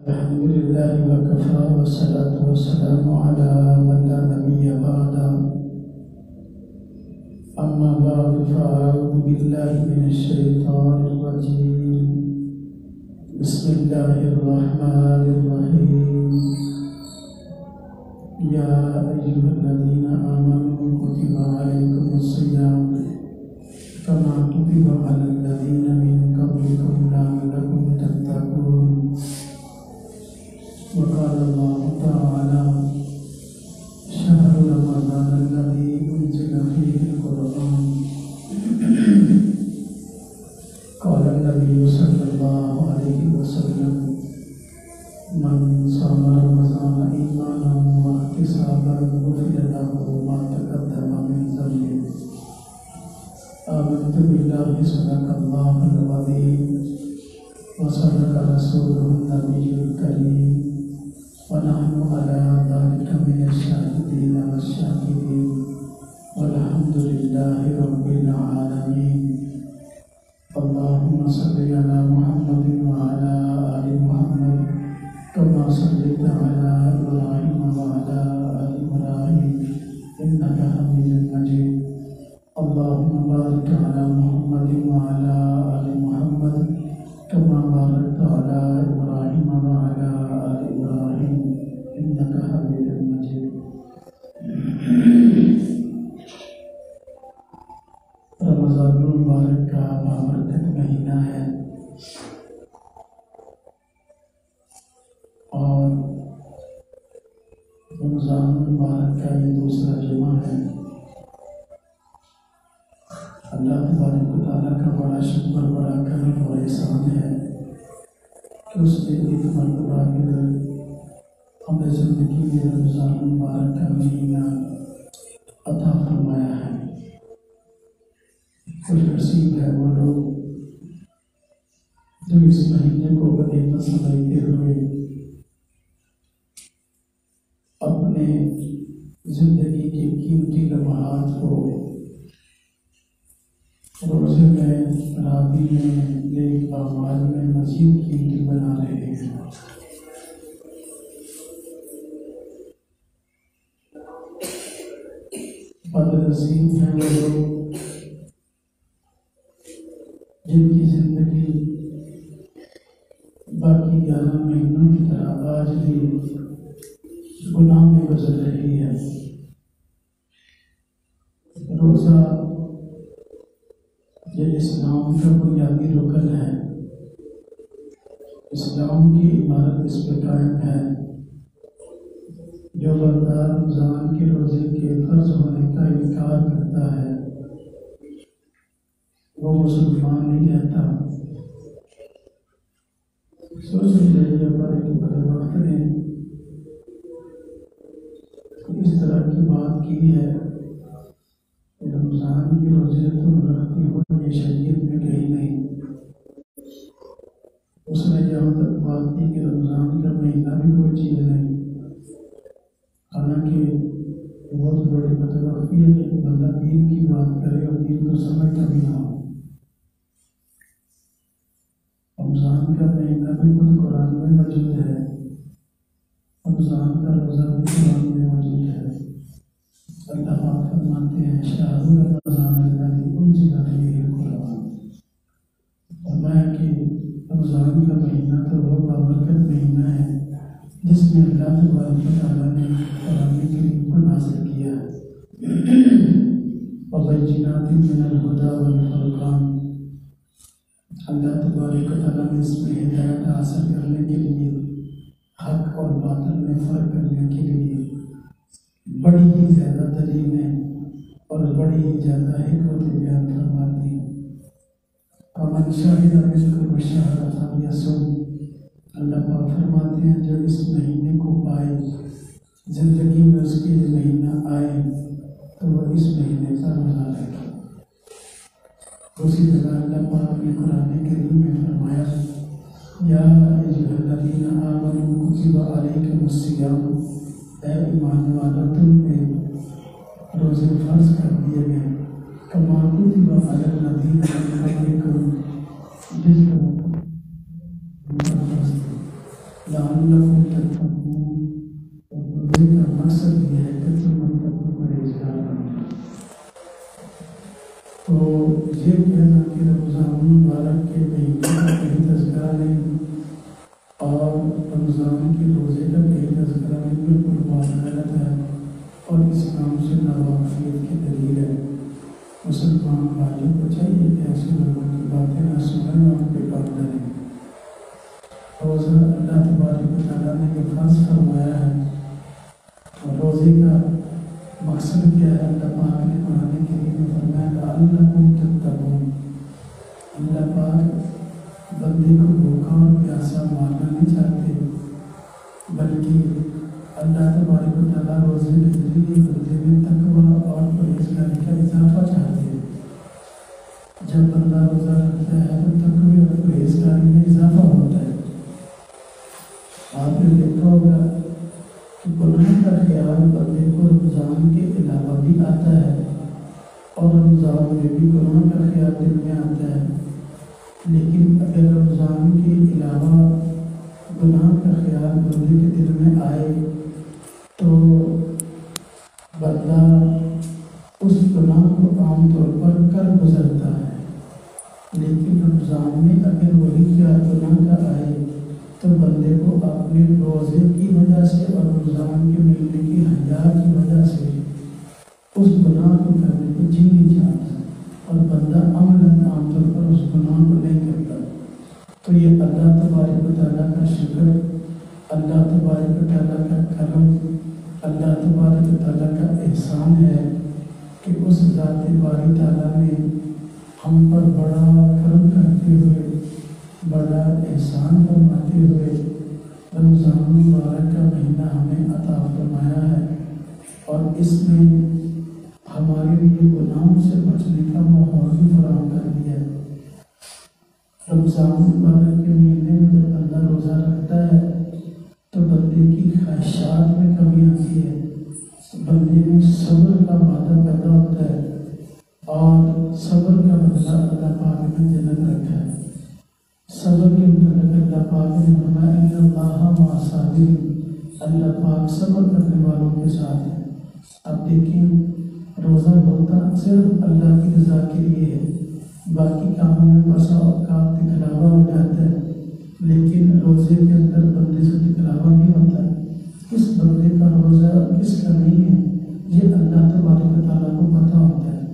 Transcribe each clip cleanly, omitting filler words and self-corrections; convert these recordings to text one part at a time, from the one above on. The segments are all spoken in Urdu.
الحمد لله وكفى والصلاة والسلام على من لا نبي بعده. أما بعد فأعوذ بالله من الشيطان الرجيم. بسم الله الرحمن الرحيم. يا أيها الذين آمنوا كتب عليكم الصيام كما كتب على الذين من قبلكم لعلكم تتقون. وقال الله تعالى: شهر رمضان الذي أنزل فيه القرآن. قال النبي صلى الله عليه وسلم: من صام رمضان إيمانا واحتسابا غفر له ما تقدم من ذنبه. آمنت بالله صدق الله العظيم وصدق رسوله النبي الكريم ونحن على ذلك من الشاهدين والشاكرين والحمد لله رب العالمين. اللهم صل على محمد وعلى آل محمد كما صليت على إبراهيم وعلى آل إبراهيم إنك حميد مجيد. اللهم بارك على محمد وعلى آل محمد كما باركت على إبراهيم وعلى آل إبراهيم إنك حميد مجيد. رمضان المبارک کا بابرکت مہینہ ہے اور رمضان المبارک کا یہ دوسرا جمعہ ہے. اللہ تبارک و تعالیٰ کا بڑا شکر، بڑا کرم اور احسان ہے کہ اس نے ایک مرتبہ پھر ہمیں زندگی میں رمضان المبارک کا مہینہ عطا فرمایا ہے. خوش نصیب ہے وہ لوگ جو اس مہینے کو غنیمت سمجھتے ہوئے اپنے زندگی کے قیمتی لمحات کو روزے میں، تراویح میں، نیک اعمال میں مزید قیمتی بنا رہے ہیں. بدنصیب ہیں وہ لوگ جن کی زندگی باقی 11 مہینوں کی طرح آج بھی گناہ میں گزر رہی ہے. روزہ یہ اسلام کا بنیادی رکن ہے. اسلام کی عمارت اس پہ قائم ہے. جو بندہ رمضان کے روزے کے فرض ہونے کا انکار کرتا ہے وہ مسلمان نہیں رہتا. سوشل میڈیا پر ایک بڑے وقت نے اس طرح کی بات کی ہے کہ رمضان کے روزے تم رکھتی ہو، یہ شریعت میں کہیں نہیں. اس نے جہاں تک بات کی کہ رمضان کا مہینہ بھی کوئی چیز نہیں. حالانکہ بہت بڑی بدبختی ہے کہ بندہ دین کی بات کرے اور دین کو سمجھتا بھی نہ ہو. رمضان کا مہینہ بھی خود قرآن میں موجود ہے. رمضان کا روزہ بھی قرآن میں موجود ہے. اللہ پاک فرماتے ہیں: شہر رمضان الذی انزل فیہ القرآن. فرمایا کہ رمضان کا مہینہ تو وہ بابرکت مہینہ ہے جس میں اللہ تبارک و تعالیٰ نے قرآن کریم کو نازل کیا ہے. وَبَيِّنَاتٍ مِّنَ الْهُدَىٰ وَالْفُرْقَانِ. اللہ تبارک و تعالیٰ نے اس میں ہدایت حاصل کرنے کے لیے، حق اور باطل میں فرق کرنے کے لیے بڑی ہی زیادہ دلیلیں اور بڑی ہی زیادہ حکمت بیان فرماتی ہیں. وَمَنْ شَهِدَ مِنْكُمُ الشَّهْرَ فَلْيَصُمْ. اللہ پاک فرماتے ہیں جو اس مہینے کو پائے، زندگی میں اس کے مہینہ آئے تو وہ اس مہینے کا روزہ رکھے. اسی جگہ اللہ پاک نے قرآن کریم میں فرمایا: یا ایھا الذین آمنوا کتب علیکم الصیام. اے ایمان والو تم پہ روزے فرض کر دیے گئے. کما کتب علی الذین من قبلکم. جس کو لعلکم تتقون، روزے کا مقصد یہ ہے کہ تم متقو پرہیزگار بنو۔ تو یہ کہنا کہ رمضان مبارک کے مہینے کا کہیں تذکرہ نہیں اور رمضان کے روزے کا کہیں تذکرہ نہیں، بالکل بات غلط ہے اور اسلام سے ناواقفیت کی دلیل ہے۔ مسلمان بھائیوں کو چاہیے کہ ایسے لوگوں کی باتیں نہ سنیں اور ان پہ کام کریں۔ روزہ اللہ تبارک و تعالیٰ نے یہ فرض فرمایا ہے، اور روزے کا مقصد کیا ہے؟ اللہ پاک نے قرآن کریم میں فرمایا لعلکم تتقون۔ اللہ پاک بندے کو بھوکا اور پیاسا مارنا نہیں چاہتے، بلکہ اللہ تبارک و تعالیٰ روزے کے ذریعے بندے میں تقویٰ اور پرہیزگاری کا اضافہ چاہتے ہیں۔ جب بندہ روزہ رکھتا ہے تو تقوی اور پرہیزگاری میں اضافہ ہوتا ہے۔ آپ نے دیکھا ہوگا کہ گناہ کا خیال بندے کو رمضان کے علاوہ بھی آتا ہے، اور رمضان میں بھی گناہ کا خیال دل میں آتا ہے، لیکن اگر رمضان کے علاوہ گناہ کا خیال بندے کے دل میں آئے تو بندہ اس گناہ کو عام طور پر کر گزرتا ہے، لیکن رمضان میں اگر وہی خیال گناہ کا آئے تو بندے کو اپنے روزے کی وجہ سے اور رمضان کے مہینے کی حیا کی وجہ سے اس گناہ کو کرنے کو جی نہیں چاہتا، اور بندہ عملاً عام طور پر اس گناہ کو نہیں کرتا۔ تو یہ اللہ تبارک و تعالیٰ کا شکر، اللہ تبارک و تعالیٰ کا کرم، اللہ تبارک و تعالیٰ کا احسان ہے کہ اس ذات باری تعالیٰ نے ہم پر بڑا کرم کرتے ہوئے، بڑا احسان فرماتے ہوئے رمضان مبارک کا مہینہ ہمیں عطا فرمایا ہے، اور اس میں ہمارے لیے گناہوں سے بچنے کا ماحول بھی فراہم کر دیا ہے۔ رمضان مبارک کے مہینے میں جب بندہ روزہ رکھتا ہے تو بندے کی خواہشات میں کمی آتی ہے، بندے میں صبر کا مادہ پیدا ہوتا ہے، اور صبر کا بدلہ اللہ پاک نے جنت رکھا ہے۔ صبر کے متعلق اللہ پاک نے فرمایا ان اللہ مع الصابرین، اللہ پاک صبر کرنے والوں کے ساتھ ہے۔ اب دیکھیں روزہ ہوتا صرف اللہ کی رضا کے لیے ہے، باقی کاموں میں بسا اوقات دکھلاوا ہو جاتا ہے، لیکن روزے کے اندر بندے سے دکھلاوا نہیں ہوتا۔ کس بندے کا روزہ اور کس کا نہیں ہے یہ اللہ تبارک و تعالیٰ کو پتہ ہوتا ہے۔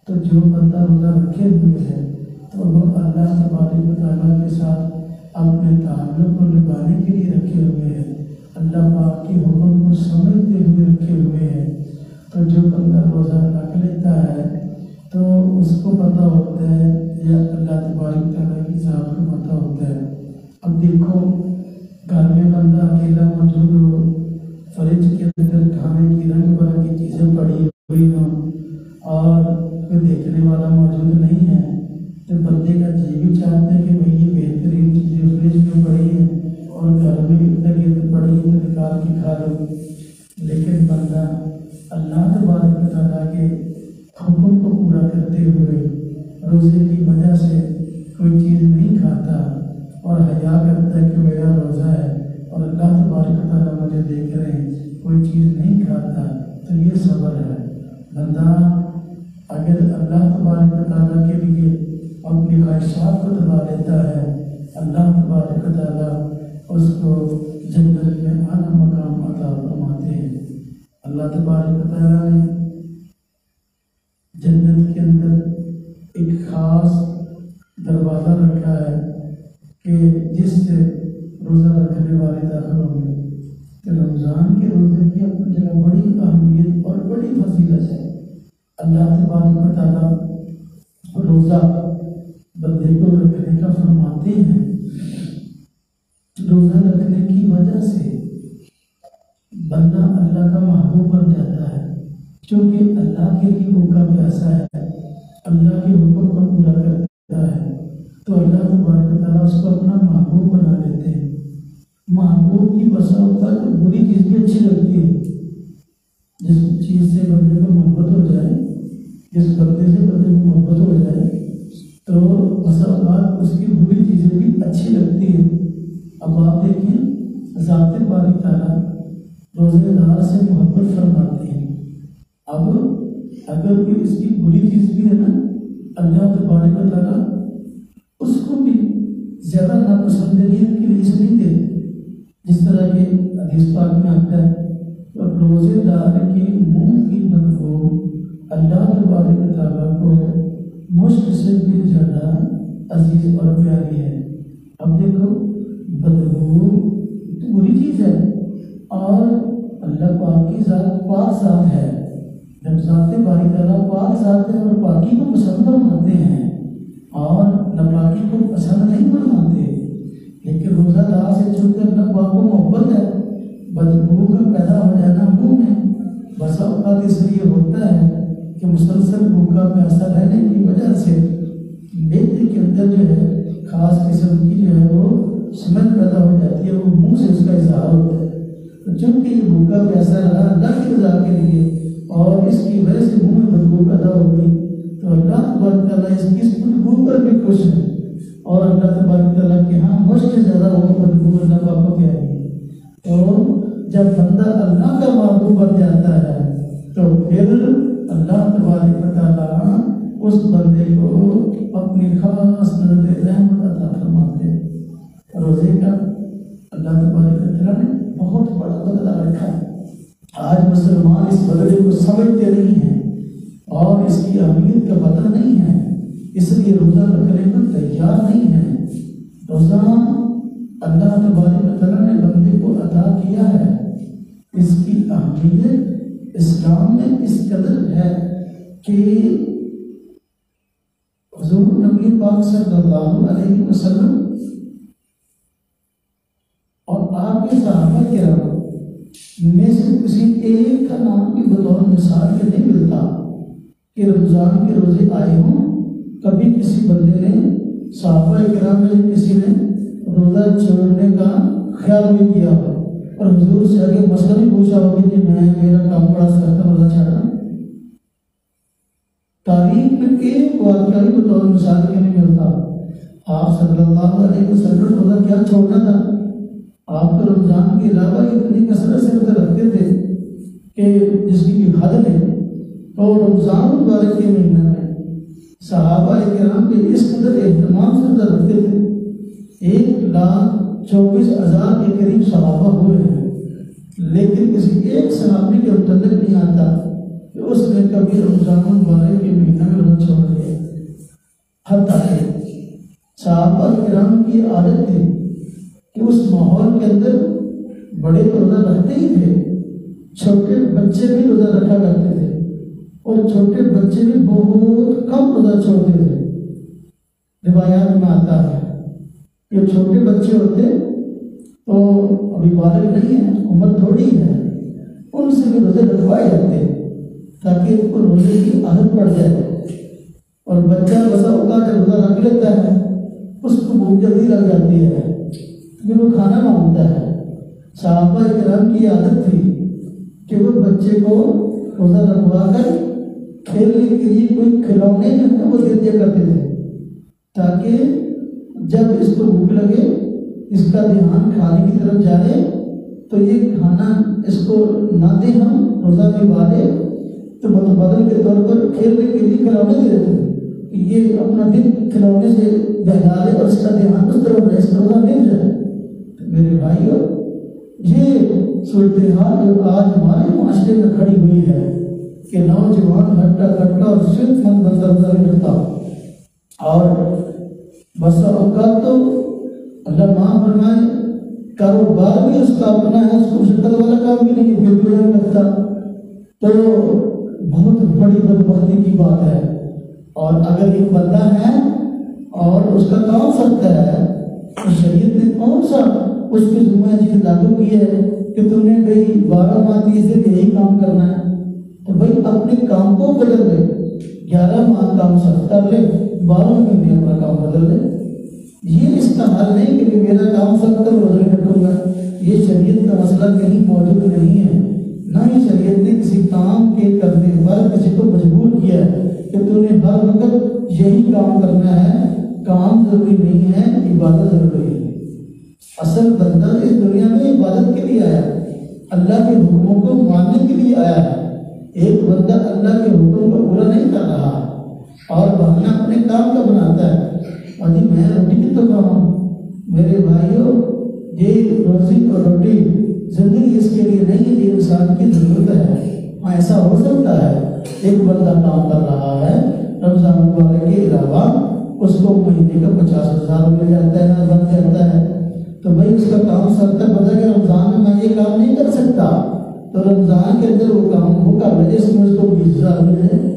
تو جو بندہ روزہ رکھے ہوئے ہے تو وہ اللہ تبارک و تعالیٰ کے ساتھ اپنے تعلق کو نبھانے کے لیے رکھے ہوئے ہیں، اللہ پاک کے حکم کو سمجھتے ہوئے رکھے ہوئے ہیں۔ تو جو بندہ روزہ رکھ لیتا ہے تو اس کو پتہ ہوتا ہے یا اللہ تبارک تعالیٰ کی ذات کو پتہ ہوتا ہے۔ اب دیکھو گھر میں بندہ اکیلا موجود ہو، فریج کے اندر کھانے کی رنگ برنگی چیزیں پڑی ہوئی ہوں اور کوئی دیکھنے والا موجود نہیں ہے، تو بندے کا جی بھی چاہتا ہے کہ بھئی یہ بہترین چیزیں فریج میں پڑی ہیں اور گھر میں لگے پڑی ہیں تو نکال کے کھا لو، لیکن بندہ اللہ تبارک و تعالیٰ کے حکم کو پورا کرتے ہوئے روزے کی وجہ سے کوئی چیز نہیں کھاتا اور حیا کرتا ہے کہ میرا روزہ ہے اور اللہ تبارک و تعالیٰ مجھے دیکھ رہے ہیں، کوئی چیز نہیں کھاتا، تو یہ صبر ہے۔ بندہ اگر اللہ تبارک و تعالیٰ کے لیے اپنی خواہشات کو دبا لیتا ہے، اللہ تبارک و تعالیٰ اس کو جنت میں اعلیٰ مقام عطا فرماتے ہیں۔ اللہ تبارک و تعالیٰ نے جنت کے اندر ایک خاص دروازہ رکھا ہے کہ جس سے روزہ رکھنے والے داخل ہوں گے۔ کہ رمضان کے روزے کی اپنی جگہ بڑی اہمیت اور بڑی فضیلت ہے۔ اللہ تبارک و تعالیٰ روزہ بندے کو رکھنے کا فرماتے ہیں، روزہ رکھنے کی وجہ سے بندہ اللہ کا محبوب بن جاتا ہے، چونکہ اللہ کے لیے بھوکا پیاسا ہے، اللہ کے حکم کو پورا کرتا ہے، تو اللہ تبارک و تعالیٰ اس کو اپنا محبوب بنا لیتے ہیں۔ محبوب کی بسا ہوتا ہے تو بری چیز بھی اچھی لگتی ہے، جس چیز سے بندے کو محبت ہو جائے، جس بندے سے بندے کو محبت ہو جائے تو بسا اوقات اس کی بری چیزیں بھی اچھی لگتی ہیں۔ اب آپ دیکھیں ذات باری تعالیٰ روزے دار سے محبت فرماتے ہیں۔ اب اگر کوئی اس کی بری چیز بھی ہے نا، اللہ تبارک و تعالیٰ اس کو بھی زیادہ ناپسندیدگی کی وجہ سے نہیں دے، جس طرح کہ حدیث پاک میں آتا ہے روزے دار کے منہ کی بدبو اللہ تبارک و تعالیٰ کو مشک سے بھی زیادہ عزیز اور پیاری ہے۔ اب دیکھو بدبو تو بری چیز ہے، اور اللہ پاک کی ذات پاک ذات ہے۔ جب ذات باری تعالیٰ پاک ذات ہے اور پاکی کو پسند فرماتے ہیں اور ناپاکی کو پسند نہیں فرماتے، لیکن روزہ دار سے چونکہ اللہ پاک کو محبت ہے، بدبو کا پیدا ہو جانا منہ میں بسا اوقات اس لیے ہوتا ہے کہ مسلسل بھوکا پیاسا رہنے کی وجہ سے میدے کے اندر جو ہے خاص قسم کی جو ہے وہ سمجھ پیدا ہو جاتی ہے، وہ منہ سے اس کا اظہار ہوتا ہے۔ تو چونکہ یہ بھوکا پیاسا رہا اللہ کی رضا کے لیے اور اس کی وجہ سے منہ میں بدبو پیدا ہو گئی، تو اللہ تبارک تعالیٰ اس کی بدبو پر بھی خوش ہے، اور اللہ تبارک تعالیٰ کے ہاں مشق سے زیادہ وہ بدبو اللہ پاک کو پیاری ہے۔ تو جب بندہ اللہ کا محبوب بن جاتا ہے تو پھر اللہ تبارک تعالیٰ اس بندے کو اپنی خاص نظر رحمت عطا فرماتے ہیں۔ روزے کا اللہ تبارک تعالیٰ نے بہت بڑا بدلہ رکھا ہے۔ آج مسلمان اس بدلے کو سمجھتے نہیں ہیں اور اس کی اہمیت کا پتہ نہیں ہے، اس لیے روزہ رکھنے کو تیار نہیں ہے۔ روزہ اللہ تبارک تعالیٰ نے بندے کو عطا کیا ہے، اس کی اہمیت اسلام میں اس قدر ہے کہ حضور نبی پاک صلی اللہ علیہ وسلم اور آپ کے صحابہ کرام میں سے کسی ایک کا نام بھی بطور مثال کے نہیں ملتا کہ رمضان کے روزے آئے ہوں، کبھی کسی بندے نے صحابہ کرام میں کسی نے روزہ چھوڑنے کا خیال نہیں کیا ہو اور حضور سے آگے مسئلہ نہیں پوچھا ہو کہ میرا کام بڑا سخت روزہ چھاڑا۔ تاریخ میں ایک واقعہ بھی بطور مثال کے نہیں ملتا۔ آپ صلی اللہ علیہ وسلم روزہ کیا چھوڑنا تھا، آپ کو رمضان کے علاوہ اتنی کثرت سے روزہ رکھتے تھے کہ جس کی حد نہیں، اور رمضان مبارک کے مہینہ میں صحابہ کرام کے اس قدر اہتمام سے روزہ رکھتے تھے۔ 1,24,000 کے قریب صحابہ ہوئے ہیں، لیکن کسی ایک صحابی کے متعلق نہیں آتا کہ اس نے کبھی رمضان مبارک کے مہینہ میں روزہ چھوڑ دیا۔ حتیٰ کہ صحابہ کرام کی عادت تھی کہ اس ماحول کے اندر بڑے تو روزہ رکھتے ہی تھے، چھوٹے بچے بھی روزہ رکھا کرتے تھے، اور چھوٹے بچے بھی بہت کم روزہ چھوڑتے تھے۔ روایات میں آتا ہے کہ چھوٹے بچے ہوتے تو ابھی بالغ نہیں ہے، عمر تھوڑی ہے، ان سے بھی روزے رکھوائے جاتے تاکہ ان کو روزے کی عادت پڑ جائے، اور بچہ بسا اوقات جب روزہ رکھ لیتا ہے اس کو بھوک جلدی لگ جاتی ہے، پھر وہ کھانا مانگتا ہے۔ صحابہ کرام کی عادت تھی کہ وہ بچے کو روزہ رکھوا کر کھیلنے کے لیے کوئی کھلونے جو ہے وہ دے دیا کرتے تھے، تاکہ جب اس کو بھوک لگے اس کا دھیان کھانے کی طرف جائے تو یہ کھانا اس کو نہ دے، ہم روزہ کے بعد تو بدل کے طور پر کھیلنے کے لیے کھلونے دے دیتے ہیں کہ یہ اپنا دل کھلونے سے بہلا لے اور اس کا دھیان اس طرف رہے، اس کا روزہ مل جائے۔ میرے بھائیو، یہ صورتحال جو آج ہمارے معاشرے میں کھڑی ہوئی ہے کہ نوجوان ہٹا کٹا اور صرف من بندہ روزہ نہیں رکھتا، اور بس اوقات تو اللہ معاف فرمائے کاروبار بھی اس کا اپنا ہے، اس کو شکل والا کام بھی نہیں پھر بھی نہیں لگتا، تو بہت بڑی بدبختی کی بات ہے۔ اور اگر ایک بندہ ہے اور اس کا کام سکتا ہے تو شریعت نے کون سا اس کی ذمہ چیز لاگو کی ہے کہ تم نے بھائی 12 ماہ 30 دن یہی کام کرنا ہے، تو بھائی اپنے کام کو بدل لے، 11 ماہ کام سخت کر لے، 12 مہینے اپنا کام بدل لے۔ یہ اس کا حل نہیں کہ میرا کام سخت کر روزے رکھوں گا، یہ شریعت کا مسئلہ کہیں موجود نہیں ہے، نہ ہی شریعت نے کسی کام کے کرنے پر کسی کو مجبور کیا ہے کہ تم نے ہر وقت یہی کام کرنا ہے۔ کام ضروری نہیں ہے، عبادت ضروری ہے۔ اصل بندہ اس دنیا میں عبادت کے لیے آیا ہے، اللہ کے حکموں کو ماننے کے لیے آیا ہے۔ ایک بندہ اللہ کے حکم کو پورا نہیں کر رہا اور بہانہ اپنے کام کا بناتا ہے، اور جی میں روٹی کی تو کھاؤں۔ میرے بھائیوں، یہ روزی اور روٹی زندگی اس کے لیے نہیں، یہ انسان کی ضرورت ہے۔ ایسا ہو سکتا ہے ایک بندہ کام کر رہا ہے رمضان مبارک کے علاوہ، اس کو مہینے کا 50,000 مل جاتا ہے، بن جاتا ہے، تو بھائی اس کا کام سر تک بتا کہ رمضان میں یہ کام نہیں کر سکتا، تو رمضان کے اندر وہ کام وہ کر لے جس میں اس کو 20,000 مل جائے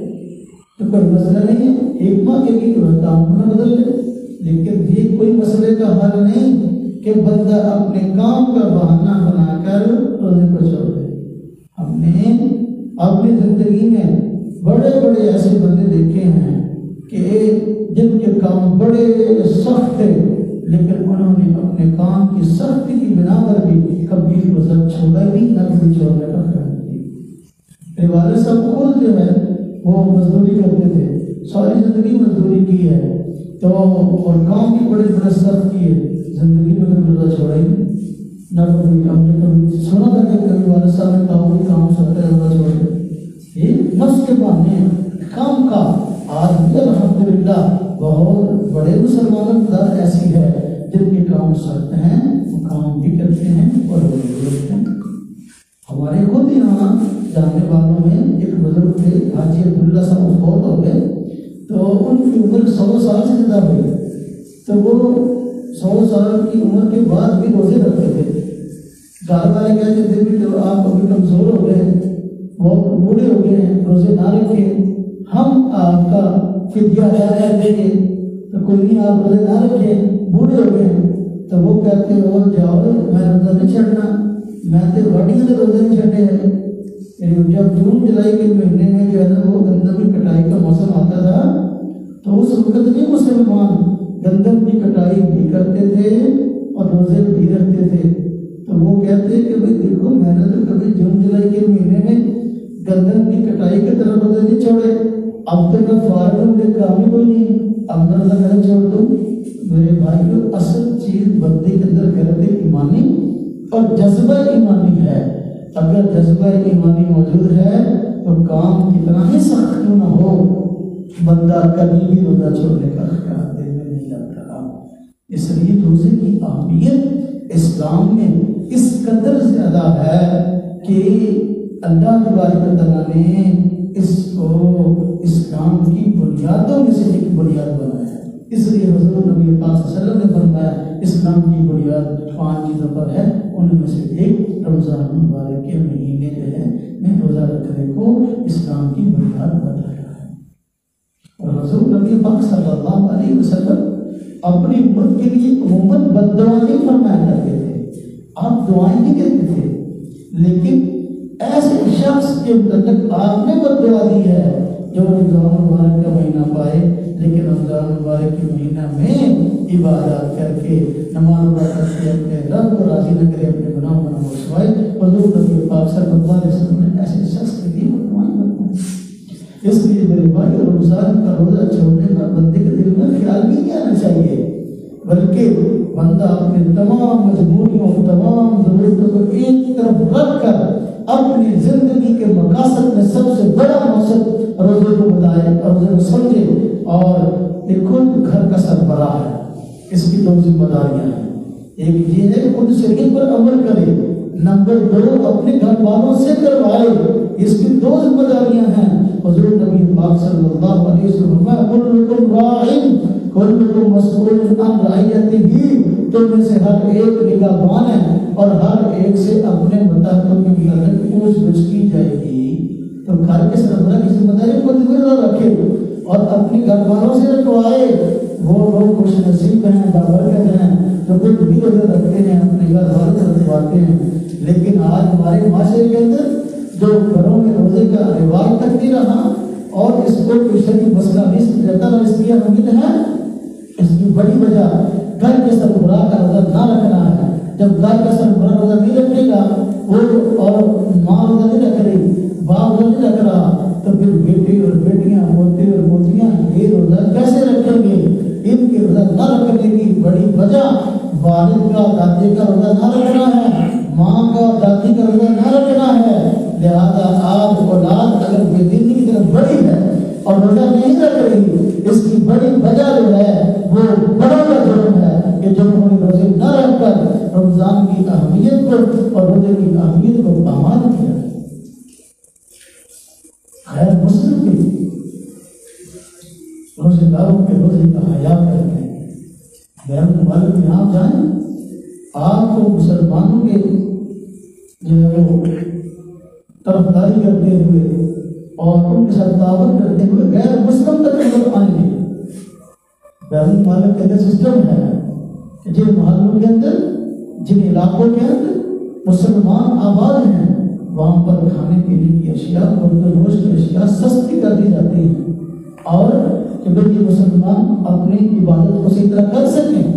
تو کوئی مسئلہ نہیں ہے، ایک ماہ کے لیے کام ہونا بدل لے۔ لیکن یہ کوئی مسئلے کا حل نہیں کہ بندہ اپنے کام کا بہانہ بنا کر روزے کو چھوڑ دے۔ ہم نے اپنی زندگی میں بڑے بڑے ایسے بندے دیکھے ہیں کہ جن کے کام بڑے سخت تھے، لیکن انہوں نے اپنے کام کی سختی کی بنا پر بھی کبھی روزہ چھوڑا ہی نہ کبھی چھوڑنے کا خیال نہیں۔ میرے والد صاحب خود جو ہے وہ مزدوری کرتے تھے، ساری زندگی مزدوری کی ہے، تو اور کام کی بڑے بڑے سخت کی ہے، زندگی میں کبھی روزہ چھوڑا ہی نہیں، نہ کبھی ہم نے کبھی سنا تھا کہ کبھی والد صاحب نے کہا کوئی کام سکتا ہے روزہ چھوڑ دے۔ یہ نفس کے بہانے کام کا آج بھی الحمدللہ بہت بڑے مسلمانوں کی تعداد ایسی ہے جن کے کام سخت ہیں، وہ کام بھی کرتے ہیں اور وہ بھی کرتے ہیں۔ ہمارے خود یہاں جاننے والوں میں ایک بزرگ تھے حاجی عبداللہ صاحب، فوت ہو گئے، تو ان کی عمر 100 سال سے زیادہ ہوئی، تو وہ 100 سال کی عمر کے بعد بھی روزے رکھتے تھے۔ گھر والے کہتے تھے بھی جو آپ ابھی کمزور ہو گئے ہیں، بہت بوڑھے ہو گئے ہیں، روزے نہ رکھیں، ہم آپ کا فدیہ ادا دیں گے، تو کوئی نہیں آپ روزے نہ رکھیں، بوڑھے ہو گئے ہیں۔ تو وہ کہتے ہو جاؤ میں روزہ نہیں چھڑنا، میں تو واٹیاں کے روزے نہیں چھڑے ہیں۔ جب جون جولائی کے مہینے میں جو ہے نا وہ گندم کی کٹائی کا موسم آتا تھا، تو اس وقت بھی مسلمان گندم کی کٹائی بھی کرتے تھے اور روزے بھی رکھتے تھے۔ تو وہ کہتے کہ بھائی دیکھو میں نے تو کبھی جون جولائی کے مہینے میں گندم کی کٹائی کی طرف روزے نہیں چھوڑے، اب تو میں فارغ ہوں، میرے کام ہی کوئی نہیں، اب میں روزہ نہیں چھوڑ دوں۔ میرے بھائیو، اصل چیز بندے کے اندر غیرت ایمانی اور جذبہ ایمانی ہے۔ اگر جذبہ ایمانی موجود ہے تو کام کتنا ہی سخت کیوں نہ ہو، بندہ کبھی بھی روزہ چھوڑنے کا خیال دل میں نہیں لاتا۔ اس لیے روزے کی اہمیت اسلام میں اس قدر زیادہ ہے کہ اللہ تبارک و تعالیٰ نے اس کو اسلام کی بنیادوں میں سے ایک بنیاد بنایا ہے۔ اس لیے حضور نبی پاک صلی اللہ علیہ وسلم نے فرمایا اسلام کی بنیاد 5 چیزوں پر ہے، ان میں سے ایک رمضان مبارک کے مہینے جو ہے میں روزہ رکھنے کو اسلام کی بنیاد بتایا ہے۔ اور حضور نبی پاک صلی اللہ علیہ وسلم اپنی امت کے لیے عموماً بد دعائیں نہیں فرمایا کرتے تھے، آپ دعائیں نہیں کہتے تھے، لیکن ایسے شخص کے متعلق آپ نے بد دعا دی ہے جو رمضان مبارک کا مہینہ پائے لیکن رمضان مبارک کے مہینہ میں عبادات کر کے نماز ادا کر کے اپنے رب کو راضی نہ کرے، اپنے گناہوں کا نہ بخشوائے۔ حضور نبی پاک صلی اللہ علیہ وسلم نے ایسے شخص کے لیے دعائیں فرمائی۔ اس لیے میرے بھائی رمضان کا روزہ چھوڑنے کا بندے کے دل میں خیال بھی نہیں آنا چاہیے، بلکہ بندہ اپنے تمام مجبوریوں تمام ضرورتوں کو ایک طرف رکھ کر اپنی زندگی کے مقاصد میں سب سے بڑا مقصد روزے کو بتائے اور روزے کو سمجھے۔ اور ایک خود گھر کا سربراہ ہے، اس کی 2 ذمہ داریاں ہیں، ایک یہ ہے کہ خود شریعت پر عمل کرے، نمبر 2 اپنے گھر والوں سے کروائے، اس کی 2 ذمہ داریاں ہیں۔ حضور نبی پاک صلی اللہ علیہ وسلم کلکم راعٍ کلکم مسئول عن رعیتہ، تم میں سے ہر ایک نگہبان ہے اور ہر ایک سے اپنے متحدوں کے متعلق پوچھ گچھ کی جائے گی۔ تو گھر کے سربراہ کی ذمہ داری خود بھی رکھے اور اپنے گھر والوں سے رکھوائے۔ وہ لوگ خوش نصیب ہیں، بابرکت ہیں جو خود بھی روزے رکھتے ہیں، اپنے گھر والوں سے رکھواتے ہیں۔ لیکن آج ہمارے معاشرے کے اندر جو گھروں میں روزے کا رواج تک نہیں رہا اور اس کو کوئی شرعی مسئلہ نہیں سمجھتا، اس کی اہمیت ہے۔ اس کی بڑی وجہ گھر کے سربراہ کا روزہ نہ رکھنا ہے۔ جب گھر کا سربراہ روزہ نہیں رکھے گا، وہ اور ماں روزہ نہیں رکھ رہی، باپ روزہ نہیں رکھ رہا، تو پھر بیٹے اور بیٹیاں، پوتے اور پوتیاں یہ روزہ کیسے رکھیں گے؟ ان کے روزہ نہ رکھنے کی بڑی وجہ والد کا، دادی کا روزہ نہ رکھنا ہے، ماں کا دادی کا روزہ نہ رکھنا ہے، لہذا آپ اولاد اگر بے دینی کی طرف بڑی ہے اور روزہ نہیں رکھ رہی، اس کی بڑی وجہ جو ہے وہ بڑا جرم ہے کہ جب انہوں نے روزے نہ رکھ کر رمضان کی اہمیت کو اور روزے کی اہمیت کو پامال کیا۔ غیر مسلم بھی روزے داروں کے روزے کا حیا کرتے ہیں۔ بیرون ممالک میں آپ جائیں، آپ کو مسلمانوں کے جو ہے وہ طرفداری کرتے ہوئے اور ان کے ساتھ تعاون کرتے ہوئے غیر مسلم تک نظر آئیں گے۔ بیرون ممالک کے اندر سسٹم ہے کہ جن محلوں کے اندر، جن علاقوں کے اندر مسلمان آباد ہیں، وہاں پر کھانے پینے کی اشیاء، نوش کی اشیاء سستی کر دی جاتی ہیں، اور کہ بھئی یہ مسلمان اپنی عبادت کو صحیح طرح کر سکیں۔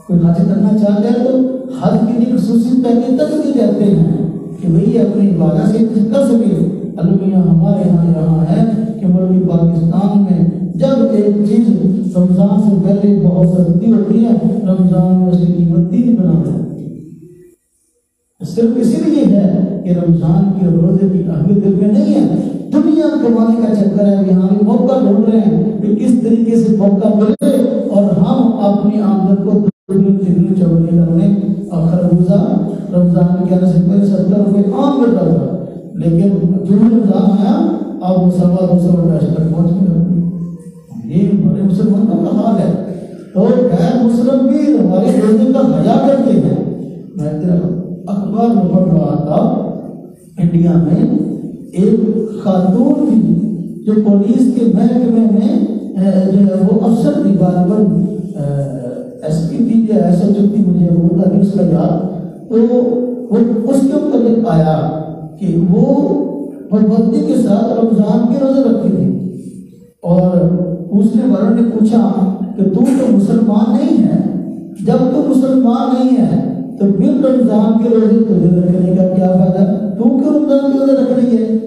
کوئی حج کرنا چاہتا ہے تو حج کے لیے خصوصی پیکیج تک دی جاتے ہیں کہ بھئی اپنی عبادت سے کر سکے۔ المیہ ہمارے یہاں ہے کہ ملک پاکستان میں جب ایک چیز رمضان سے پہلے بہت سستی ہوتی ہے، رمضان میں اس کی قیمت 3 گنا ہے۔ صرف اسی لیے ہے کہ رمضان کے روزے کی اہمیت دل میں نہیں ہے، دنیا کمانے کا چکر ہے، یہاں بھی موقع ڈھونڈ رہے ہیں کہ کس طریقے سے موقع ملے اور ہم اپنی آمدن کو دگنی چوگنی کر لیں۔ خربوزہ رمضان کے آنے سے پہلے 70 روپے عام ملتا تھا، لیکن جو رمضان آیا اب وہ 250 روپے تک پہنچ گیا۔ یہ ہمارے مسلمانوں کا حال ہے۔ تو غیر مسلم بھی ہمارے روزے کا حیا کرتے ہیں۔ میں اخبار میں پڑھ رہا تھا، انڈیا میں ایک خاتون تھی جو پولیس کے محکمے میں جو ہے وہ افسر تھی، غالباً ایس پی تھی یا ایس ایچ او تھی، مجھے وہ کا نہیں اس کا یاد۔ تو وہ اس کے متعلق آیا کہ وہ پابندی کے ساتھ رمضان کے روزے رکھتی تھی، اور دوسرے والوں نے پوچھا کہ تو مسلمان نہیں ہے، جب تو مسلمان نہیں ہے تو پھر رمضان کے روزے تجھے رکھنے کا کیا فائدہ، تو کیوں رمضان کے روزے رکھ رہی ہے؟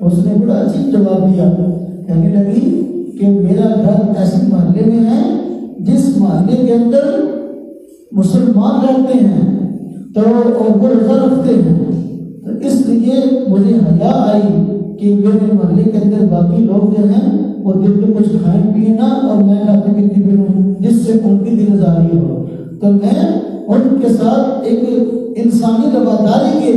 اس نے بڑا عجیب جواب دیا، کہنے لگی کہ میرا گھر ایسے محلے میں ہے جس محلے کے اندر مسلمان رہتے ہیں تو اور وہ روزہ رکھتے ہیں، تو اس لیے مجھے حیا آئی کہ میرے محلے کے اندر باقی لوگ جو ہیں وہ دن میں کچھ کھائیں پیئیں نہ، اور میں کھاتے پیتے بھی ہوں جس سے ان کی دل آزاری ہو، تو میں ان کے ساتھ ایک انسانی رواداری کے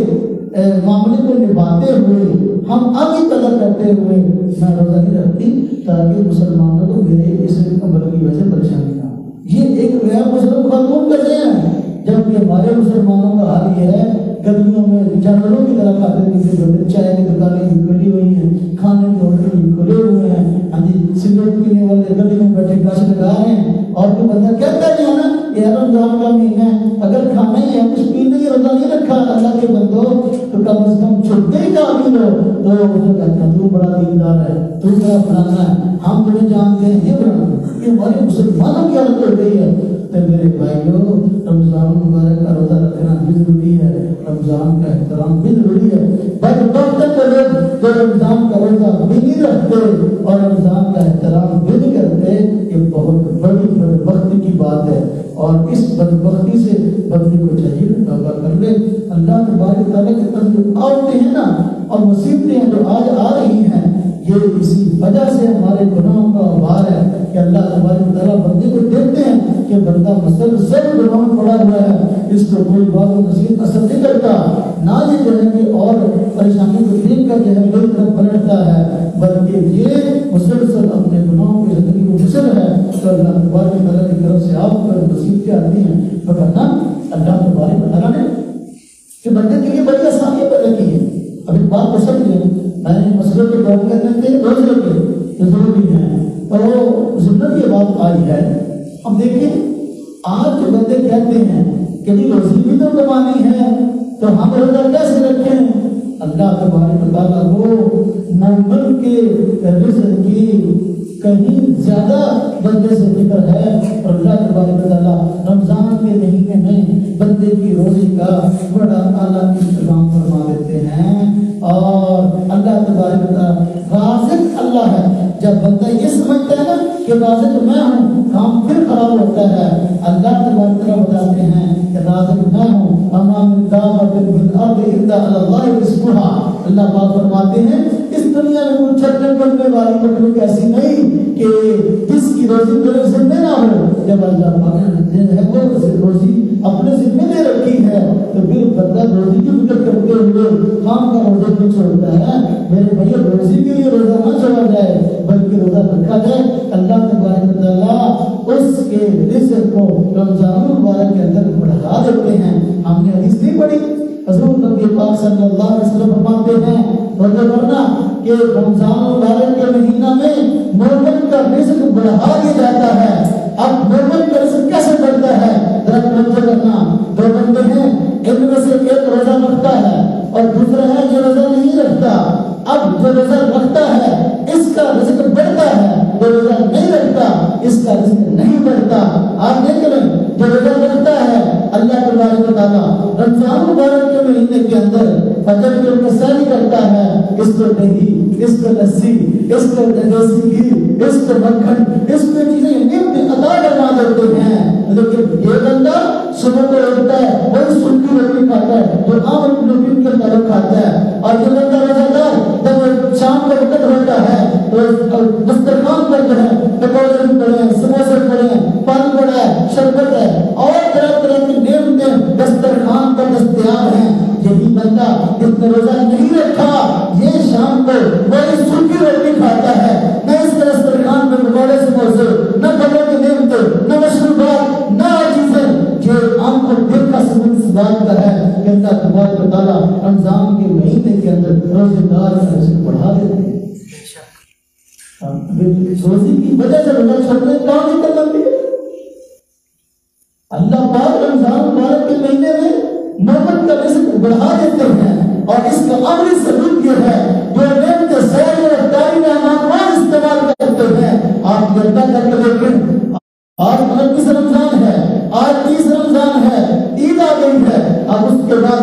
معاملے کو نبھاتے ہوئے، ہم آگے قدر کرتے ہوئے میں روزہ نہیں رکھتی تاکہ مسلمانوں کو میرے اس عمل کی وجہ سے پریشانی نہ ہو۔ یہ ایک غیر مسلم خاتون کا ذہن ہے، جبکہ ہمارے مسلمانوں کا حال یہ ہے گلیوں میں جانوروں کی طرح کھاتے پیتے بندے، چائے کی دکانیں بھی کھلی ہوئی ہیں، کھانے کے ہوٹل بھی کھلے ہوئے ہیں، ہاں جی سگریٹ پینے والے گلی میں بیٹھے گاش لگا رہے ہیں، اور کوئی بندہ کہتا ہے نا یہ رمضان کا مہینہ ہے، اگر کھانا ہی ہے کچھ پینے ہی روزہ نہیں رکھا اللہ کے بندو تو کم از کم چھٹے ہی کافی ہو، تو اسے کہتا ہے تو بڑا دیندار ہے، تو بڑا فلانا ہے، ہم تمہیں جانتے ہیں، یہ بڑا یہ ہمارے مسلمانوں کی حالت ہو گئی ہے۔ تو میرے بھائیو، رمضان مبارک کا روزہ رکھنا بھی ضروری ہے، رمضان کا احترام بھی ضروری ہے۔ بدبخت لوگ جو رمضان کا روزہ بھی نہیں رکھتے اور رمضان کا احترام بھی نہیں کرتے، یہ بہت بڑی بدبختی کی بات ہے، اور اس بدبختی سے بندے کو چاہیے توبہ کر لے۔ اللہ تبارک تعالیٰ کے طرف جو آتے ہیں نا اور مصیبتیں ہیں جو آج آ رہی ہیں، یہ اسی وجہ سے ہمارے گناہوں کا بھار ہے کہ اللہ تبارک تعالیٰ بندے کو دیکھتے ہیں کہ بندہ مسلسل گناہوں میں پڑا ہوا ہے، اس کو کوئی بات و نصیحت اثر نہیں کرتا، نہ یہ جو ہے کہ اور پریشانی کو دیکھ کر جو ہے میری طرف پلٹتا ہے، بلکہ یہ مسلسل اپنے گناہوں کی زندگی کو مصر ہے۔ تو اللہ تبارک تعالیٰ کی طرف سے آپ پر مصیبتیں آتی ہیں، ورنہ اللہ تبارک تعالیٰ نے کہ بندے کے لیے بڑی آسانی پیدا کی ہے۔ اب ایک بات کو سمجھیں، میں نے مسئلے کو بیان کرنے کے روزے کے ضروری ہیں تو ضرورت یہ بات آئی ہے۔ اب دیکھیں آج جو بندے کہتے ہیں کہ جی روزی بھی تو کمانی ہے تو ہم روزہ کیسے رکھیں؟ اللہ تبارک تعالیٰ کو مومن کے رزق کی کہیں زیادہ بندے سے فکر ہے، اور اللہ تبارک تعالیٰ رمضان کے مہینے میں بندے کی روزی کا بڑا اعلیٰ انتظام فرما دیتے ہیں، اور اللہ تبارک تعالیٰ رازق اللہ ہے۔ جب بندہ یہ سمجھتا ہے نا کہ رازق میں ہوں، کام پھر خراب ہوتا ہے۔ اللہ تبارک و تعالیٰ بتاتے ہیں کہ رازق میں ہوں، اما من دابۃ فی الارض الا علی اللہ رزقها۔ اللہ پاک فرماتے ہیں اس دنیا میں کوئی چلنے پھرنے والی مخلوق ایسی نہیں کہ جس کی روزی میرے ذمہ نہ ہو۔ جب اللہ پاک نے وہ روزی اپنے ذمہ دے رکھی ہے تو پھر بندہ روزی کی فکر کرتے ہوئے کام کا روزہ کیوں چھوڑتا ہے؟ میرے بھائی روزی کے لیے روزہ نہ چھوڑا جائے بلکہ روزہ رکھا جائے۔ اللہ تبارک و تعالیٰ اس کے رزق کو رمضان المبارک کے اندر بڑھا دیتے ہیں۔ ہم نے حدیث نہیں پڑھی، حضور نبی پاک صلی اللہ علیہ وسلم فرماتے ہیں روزہ رکھنا کہ رمضان المبارک کے مہینہ میں مومن کا رزق بڑھا دیا جاتا ہے۔ اب مومن کا رزق کیسے بڑھتا ہے؟ ذرا توجہ کرنا، دو بندے ہیں، ان میں سے ایک روزہ رکھتا ہے اور دوسرا ہے جو روزہ نہیں رکھتا۔ اب جو روزہ رکھتا ہے اس کا رزق بڑھتا ہے، جو روزہ نہیں رکھتا اس کا رزق نہیں بڑھتا۔ آپ دیکھ لیں جو روزہ رکھتا ہے اللہ تبارک و تعالیٰ رمضان مبارک کے مہینے کے اندر فجر کی انتظاری کرتا ہے، اس کو دہی، اس کو لسی، اس کو دیسی گھی، اس کو مکھن، اس کو چیزیں نعمت عطا کروا دیتے ہیں۔ لیکن یہ بندہ صبح کو اٹھتا ہے وہی سنکی روٹی کھاتا ہے جو عام روٹی کے طرف کھاتا ہے، اور جو بندہ روزہ دار جب شام کا وقت ہوتا ہے تو دسترخوان پر جو ہے پکوڑے پڑے ہیں، سموسے پڑے ہیں، پان پڑا ہے، شربت ہے اور طرح طرح کی نعمتیں دسترخوان پر دستیاب ہیں۔ یہی بندہ جس نے روزہ نہیں رکھا یہ شام کو وہی سنکی روٹی کھاتا ہے، نہ اس کے دسترخوان میں پکوڑے سموسے، نہ پھلوں کی نعمتیں، نہ مشروبات، نہ چیزیں جو آنکھ کو دیکھا سمجھ اس بات کا ہے کہ اللہ تبارک و تعالیٰ رمضان کے مہینے کے اندر روزے دار کا رزق بڑھا دیتے ہیں۔ روزی کی وجہ سے روزہ چھوڑنے کہاں نکل لگتی ہے؟ اللہ پاک رمضان مبارک کے مہینے میں مومن کا رزق بڑھا دیتے ہیں، اور اس کا عملی ثبوت یہ ہے جو نعمت سیر و رفتاری میں ہم استعمال کرتے ہیں۔ آپ جلدہ کر کے دیکھیں، آج 29 رمضان ہے، آج 30 رمضان ہے، عید آ گئی ہے، اب اس کے بعد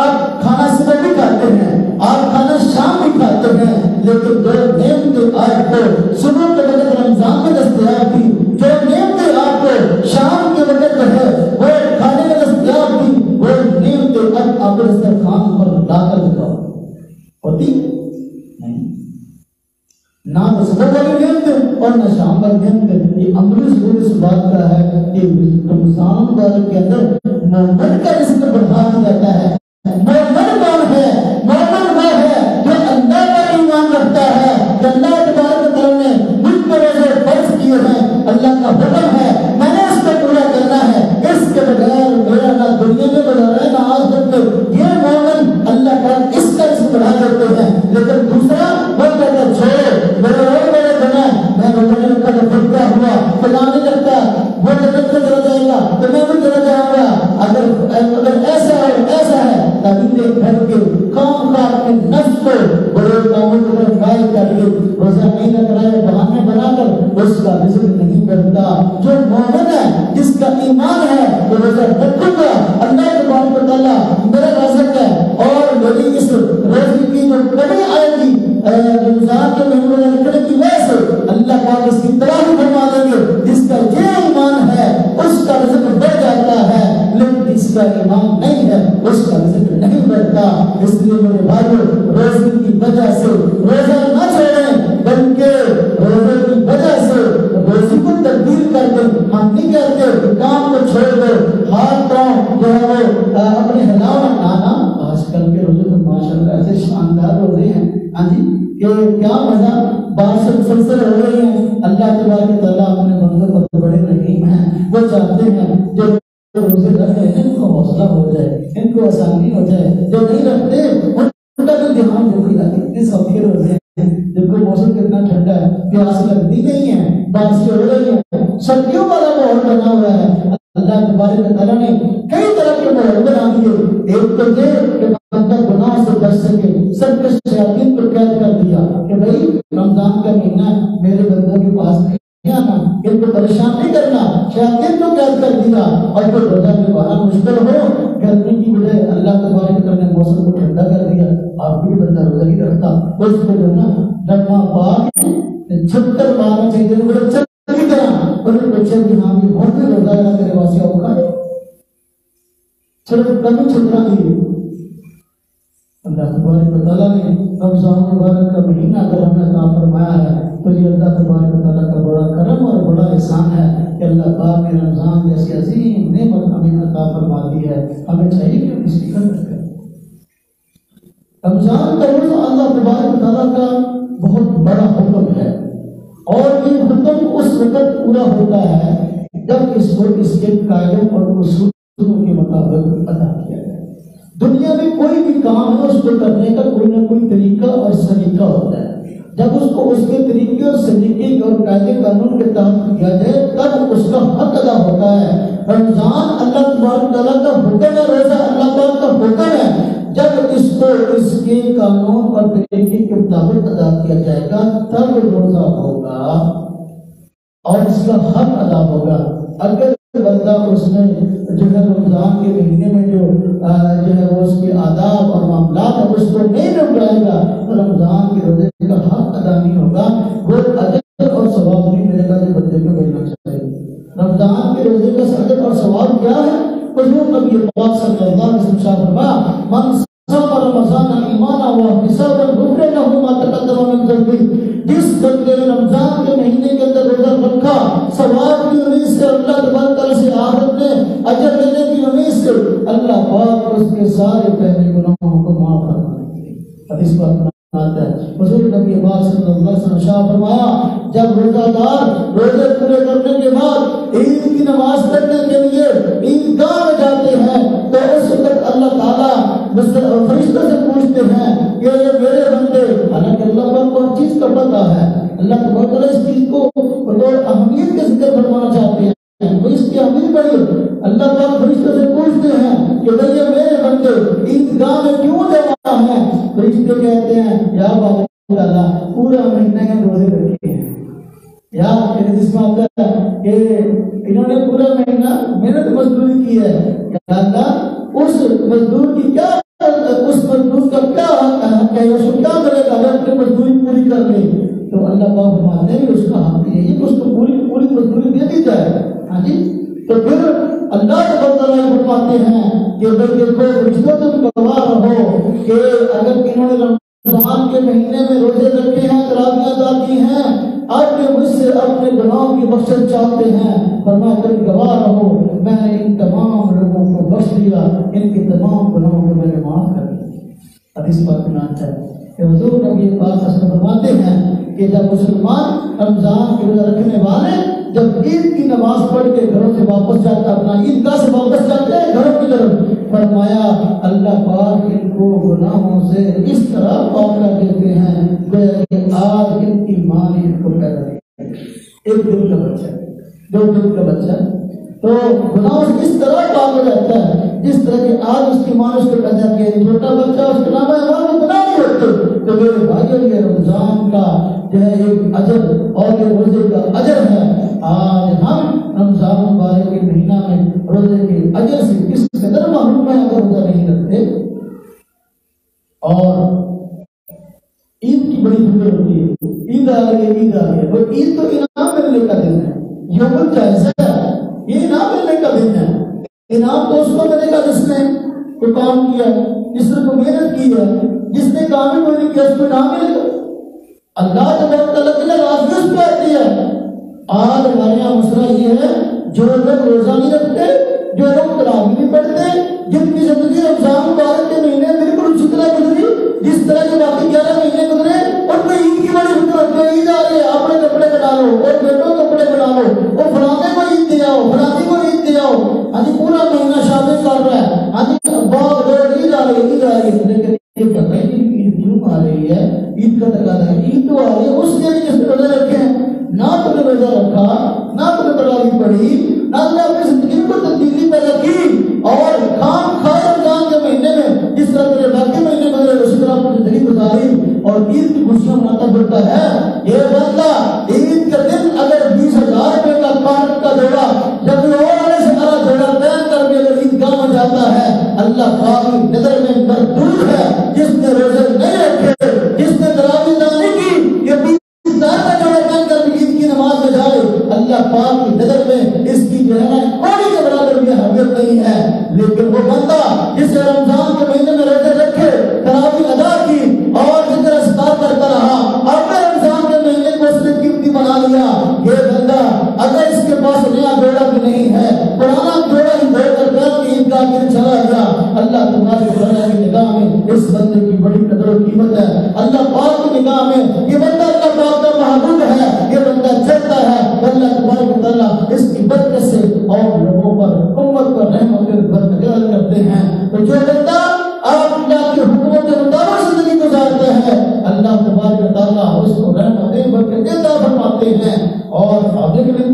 آپ کھانا صبح بھی کھاتے ہیں، آپ کھانا شام بھی کھاتے ہیں، لیکن جو نعمتیں آپ کو صبح کے وقت رمضان میں دستیاب تھی، جو نعمتیں آپ کو شام کے وقت جو ہے وہ کھانے میں دستیاب تھی، وہ نعمتیں اب آپ دسترخوان پر لا کر دکھاؤ ہوتی نہیں، نہ تو صبح والی نعمتیں اور نہ شام والی نعمتیں۔ یہ عملی ثبوت اس بات کا ہے کہ رمضان مبارک کے اندر مومن کا رزق بڑھا دیا جاتا ہے۔ مومن کون ہے؟ مومن وہ ہے جو اللہ پر ایمان رکھتا ہے کہ اللہ تبارک و تعالیٰ نے مجھ پر روزے فرض کیے ہیں، اللہ کا حکم ہے، میں نے اس کو پورا کرنا ہے، اس کے بغیر میرا نہ دنیا میں گزارا ہے نہ آخرت میں۔ یہ مومن اللہ کا اس کا رزق بڑھا دیتے ہیں۔ لیکن دوسرا وہ کہتا ہے چھوڑو میرے اور میرے گناہ، میں روزے رکھا تو پھر کیا ہوا، فلاں نہیں رکھتا وہ جنت میں چلا جائے گا تو میں بھی چلا جاؤں گا۔ اگر ایسا ہے تبھی دیکھ کر کے کام کا اپنے نفس کو بڑے کاموں کی طرف غائب کر کے روزہ نہیں رکھ رہا ہے، بہانے بنا کر اس کا رزق نہیں بڑھتا۔ جو مومن ہے جس کا ایمان ہے وہ روزہ رکھوں گا، اللہ تبارک و تعالیٰ میرا رازق ہے اور میری اس روزی کی جو کمی آئے گی رمضان کے مہینے میں رکھنے کی وجہ سے اللہ پاک اس کی تباہی فرما دیں گے۔ جس کا یہ ایمان ہے اس کا رزق بڑھ جاتا ہے، لیکن جس کا ایمان نہیں ہے اس کا رزق نہیں بڑھتا۔ اس لیے میرے بھائیو روزے کی وجہ سے روزہ نہ چھوڑیں بلکہ روزے کی وجہ سے روزی کو تبدیل کر دیں۔ ہم نہیں کہتے کام کو چھوڑ دو، ہاتھ پاؤں جو ہے وہ اپنے ہلاؤ نہ، آج کل کے روزے تو ماشاءاللہ ایسے شاندار روزے ہیں ہاں جی کہ کیا مزہ، بارشیں مسلسل ہو رہی ہیں۔ اللہ تبارک تعالیٰ اپنے بندوں پر بڑے رحیم ہیں، وہ چاہتے ہیں جو روزے رکھ رہے ہیں ان کو حوصلہ ہو جائے، ان کو آسانی ہو جائے، جو نہیں رکھتے ان کا بھی دھیان رکھے گا کہ سوکھے روزے ہیں، جب کو موسم کتنا ٹھنڈا ہے، پیاس لگتی نہیں ہے، بارشیں ہو رہی ہیں، سردیوں والا ماحول بنا ہوا ہے۔ اللہ تبارک تعالیٰ نے کئی طرح کے ماحول بنا دیے، ایک تو یہ کہ بندہ گناہ سے بچ سکے، سب کے شیاطین کو قید کر دیا کہ بھائی رمضان کا مہینہ میرے بندوں کے پاس نہیں آنا، ان کو پریشان نہیں کرنا، شیاطین کو قید کر دیا۔ اور جو روزہ نبھانا مشکل ہو، گرمی کی وجہ اللہ تبارک تعالیٰ نے موسم کو ٹھنڈا کر دیا، آپ بھی بندہ روزہ نہیں رکھتا، اس کو جو نا لمحہ پاک چھتر مارنا چاہیے بڑے چل طرح بڑے بچے بھی ہاں بھی بہت بھی روزہ ہے تیرے واسطے اوقات صرف کمی چھترا دی اللہ تبارک و تعالیٰ نے رمضان مبارک کا مہینہ اگر ہم نے عطا فرمایا ہے تو یہ اللہ تبارک و تعالیٰ کا بڑا کرم اور بڑا احسان ہے کہ اللہ پاک نے رمضان جیسی عظیم نعمت ہمیں عطا فرما دی ہے. ہمیں چاہیے کہ ہم اس کی قدر کریں. رمضان کا روزہ اللہ تبارک و تعالیٰ کا بہت بڑا حکم ہے اور یہ حکم اس وقت پورا ہوتا ہے جب اس کو اس کے قاعدوں اور اصولوں کے مطابق ادا کیا جائے. دنیا میں کوئی بھی کام ہے اس کو کرنے کا کوئی نہ کوئی طریقہ اور سلیقہ ہوتا ہے. جب اس کو اس کے طریقے اور سلیقے اور قاعدے قانون کے تحت کیا جائے تب اس کا حق ادا ہوتا ہے. رمضان اللہ تبارک تعالیٰ کا حکم ہے, روزہ اللہ تعالیٰ کا حکم ہے. جب اس کو اس کے قانون اور طریقے کے مطابق ادا کیا جائے گا تب روزہ ہوگا اور اس کا حق ادا ہوگا. اگر بندہ اس میں جو ہے رمضان کے مہینے میں جو ہے وہ اس کے آداب اور معاملات ہے اس کو نہیں نبھائے گا تو رمضان کے روزے کا حق ادا نہیں ہوگا. وہ اجر اور ثواب نہیں ملے گا جو بندے کو ملنا چاہیے. رمضان کے روزے کا اجر اور ثواب کیا ہے؟ حضور نبی پاک صلی اللہ علیہ وسلم فرمایا من صام رمضان ایمانا واحتسابا غفر له ما تقدم من ذنبه. جس بندے نے رمضان کے مہینے کے اندر روزہ رکھا ثواب کی امید سے, اللہ تبارک تعالیٰ سے آخرت میں اجر لینے کی امید سے, اللہ پاک اس کے سارے پہلے گناہوں کو معاف کر دیں گے. حدیث پاک آتا ہے حضور نبی پاک صلی اللہ علیہ وسلم شاہ فرمایا جب روزہ دار روزے پورے کرنے کے بعد عید کی نماز پڑھنے کے لیے عیدگاہ میں جاتے ہیں تو اس وقت اللہ تعالیٰ فرشتوں سے پوچھتے ہیں کہ یہ میرے بندے, حالانکہ اللہ پاک کو ہر چیز کا پتہ ہے, اللہ تبارک تعالیٰ اس چیز کو بطور اہمیت کے ذکر فرمانا چاہتے ہیں تو اس کی اہمیت بڑی. اللہ پاک فرشتوں سے پوچھتے ہیں کہ بھئی یہ میرے بندے عیدگاہ میں کیوں جمع ہیں؟ فرشتے کہتے ہیں یا بابا اللہ پورا مہینہ کے روزے رکھے ہیں. یا جس میں آتا ہے کہ انہوں نے پورا مہینہ محنت مزدوری کی ہے, یا اللہ اس مزدور کی کیا, اس مزدور کا کیا حق ہے, اس کو کیا ملے گا اگر اپنی مزدوری پوری کر لے تو اللہ پاک فرماتے ہیں اس کا حق یہ ہے کہ اس کو پوری مزدوری دے دی جائے. ہاں جی, تو پھر اللہ تبارک تعالیٰ فرماتے ہیں کہ بھئی دیکھو فرشتوں تم گواہ رہو کہ اگر انہوں نے رمضان کے مہینے میں روزے رکھے ہیں, تراویح ادا کی ہیں, آپ نے مجھ سے اپنے گناہوں کی بخشش چاہتے ہیں, فرمایا کر گواہ رہو میں نے ان تمام لوگوں کو بخش دیا, ان کے تمام گناہوں کو میں نے معاف کر دیا. حدیث پاک میں آتا ہے کہ حضور نبی پاک فرماتے ہیں کہ جب مسلمان رمضان کے روزہ رکھنے والے جب عید کی نماز پڑھ کے گھروں سے واپس جاتا, اپنا عیدگاہ سے واپس جاتے ہیں گھروں کی طرف, فرمایا اللہ پاک ان کو گناہوں سے اس طرح پاک کر دیتے ہیں کہ آج ان کی ماں نے ان کو پیدا کیا. ایک دن کا بچہ, 2 دن کا بچہ تو گناہوں سے اس طرح پاک ہو جاتا ہے جس طرح کہ آج اس کی ماں نے اس کو پیدا کیا. چھوٹا بچہ اس کا نام ہے وہ گناہ نہیں ہوتے. تو میرے بھائیوں یہ رمضان کا جو ہے ایک اجر اور یہ روزے کا اجر ہے. آج ہم رمضان مبارک کے مہینہ میں روزے کے اجر سے کس قدر محروم ہیں اگر روزہ نہیں رکھتے. اور عید کی بڑی فکر ہوتی ہے, عید آ رہی ہے, عید آ رہی ہے, اور عید تو انعام ملنے کا دن ہے, یوم الجائزہ ہے, یہ انعام ملنے کا دن ہے. انعام تو اس کو ملے گا جس نے کوئی کام کیا, جس نے کوئی محنت کی ہے, جس نے کام ہی نہیں کیا اس کو انعام ملے گا. اللہ تبارک تعالیٰ کے لیے راضی اس پہ آتی ہے. آج ہمارے یہاں مسئلہ یہ ہے جو لوگ روزہ نہیں رکھتے, جو لوگ تراویح نہیں پڑھتے, جن کی زندگی رمضان مبارک کے مہینے بالکل اسی طرح گزری جس طرح کے باقی 11 مہینے گزرے, اور کوئی عید کی بڑی فکر رکھتے, عید آ رہی ہے اپنے کپڑے بنا لو اور بیٹوں کپڑے بنا لو, اور فلانے کو عید دے آؤ, فلانے کو عید دے آؤ. ہاں جی پورا مہینہ شامل کر رہا ہے. ہاں جی بہت عید آ رہی ہے, عید آ رہی ہے, لیکن یہ پتہ ہے کہ عید کیوں آ رہی ہے, عید کا تقاضا ہے, عید تو آ رہی ہے اس لیے جس نے روزہ رکھے ہیں. نہ تم نے روزہ رکھا, نہ تم نے تراویح پڑھی, نہ تم نے اپنی زندگی کو تبدیلی پیدا کی, اور خام کھائے رمضان کے مہینے میں جس طرح تیرے باقی مہینے گزرے اسی طرح اپنی زندگی گزاری اور عید کی خوشیاں مناتا پھرتا ہے. یہ بندہ عید کے دن اگر 20,000 روپے کا کارڈ کا جوڑا جب اور والے سے سارا جوڑا پہن کر کے اگر عیدگاہ میں جاتا ہے, اللہ پاک کی نظر میں مردود ہے جس نے روزے نہیں رکھے, جس نے تراویح نہیں کی, یہ 20,000 کا جوڑا تبارک و تعالیٰ کی نگاہ میں اس بندے کی بڑی قدر و قیمت ہے. اللہ پاک کی نگاہ میں یہ بندہ اللہ پاک کا محبوب ہے, یہ بندہ چلتا ہے. اللہ تبارک و تعالیٰ اس کی برکت سے اور لوگوں پر امت پر رحمت برکت کرتے ہیں. تو جو بندہ آپ اللہ کے حکموں کے مطابق زندگی گزارتا ہے, اللہ تبارک و تعالیٰ اس کو رحمت برکت عطا فرماتے ہیں. اور آپ دیکھ لیں,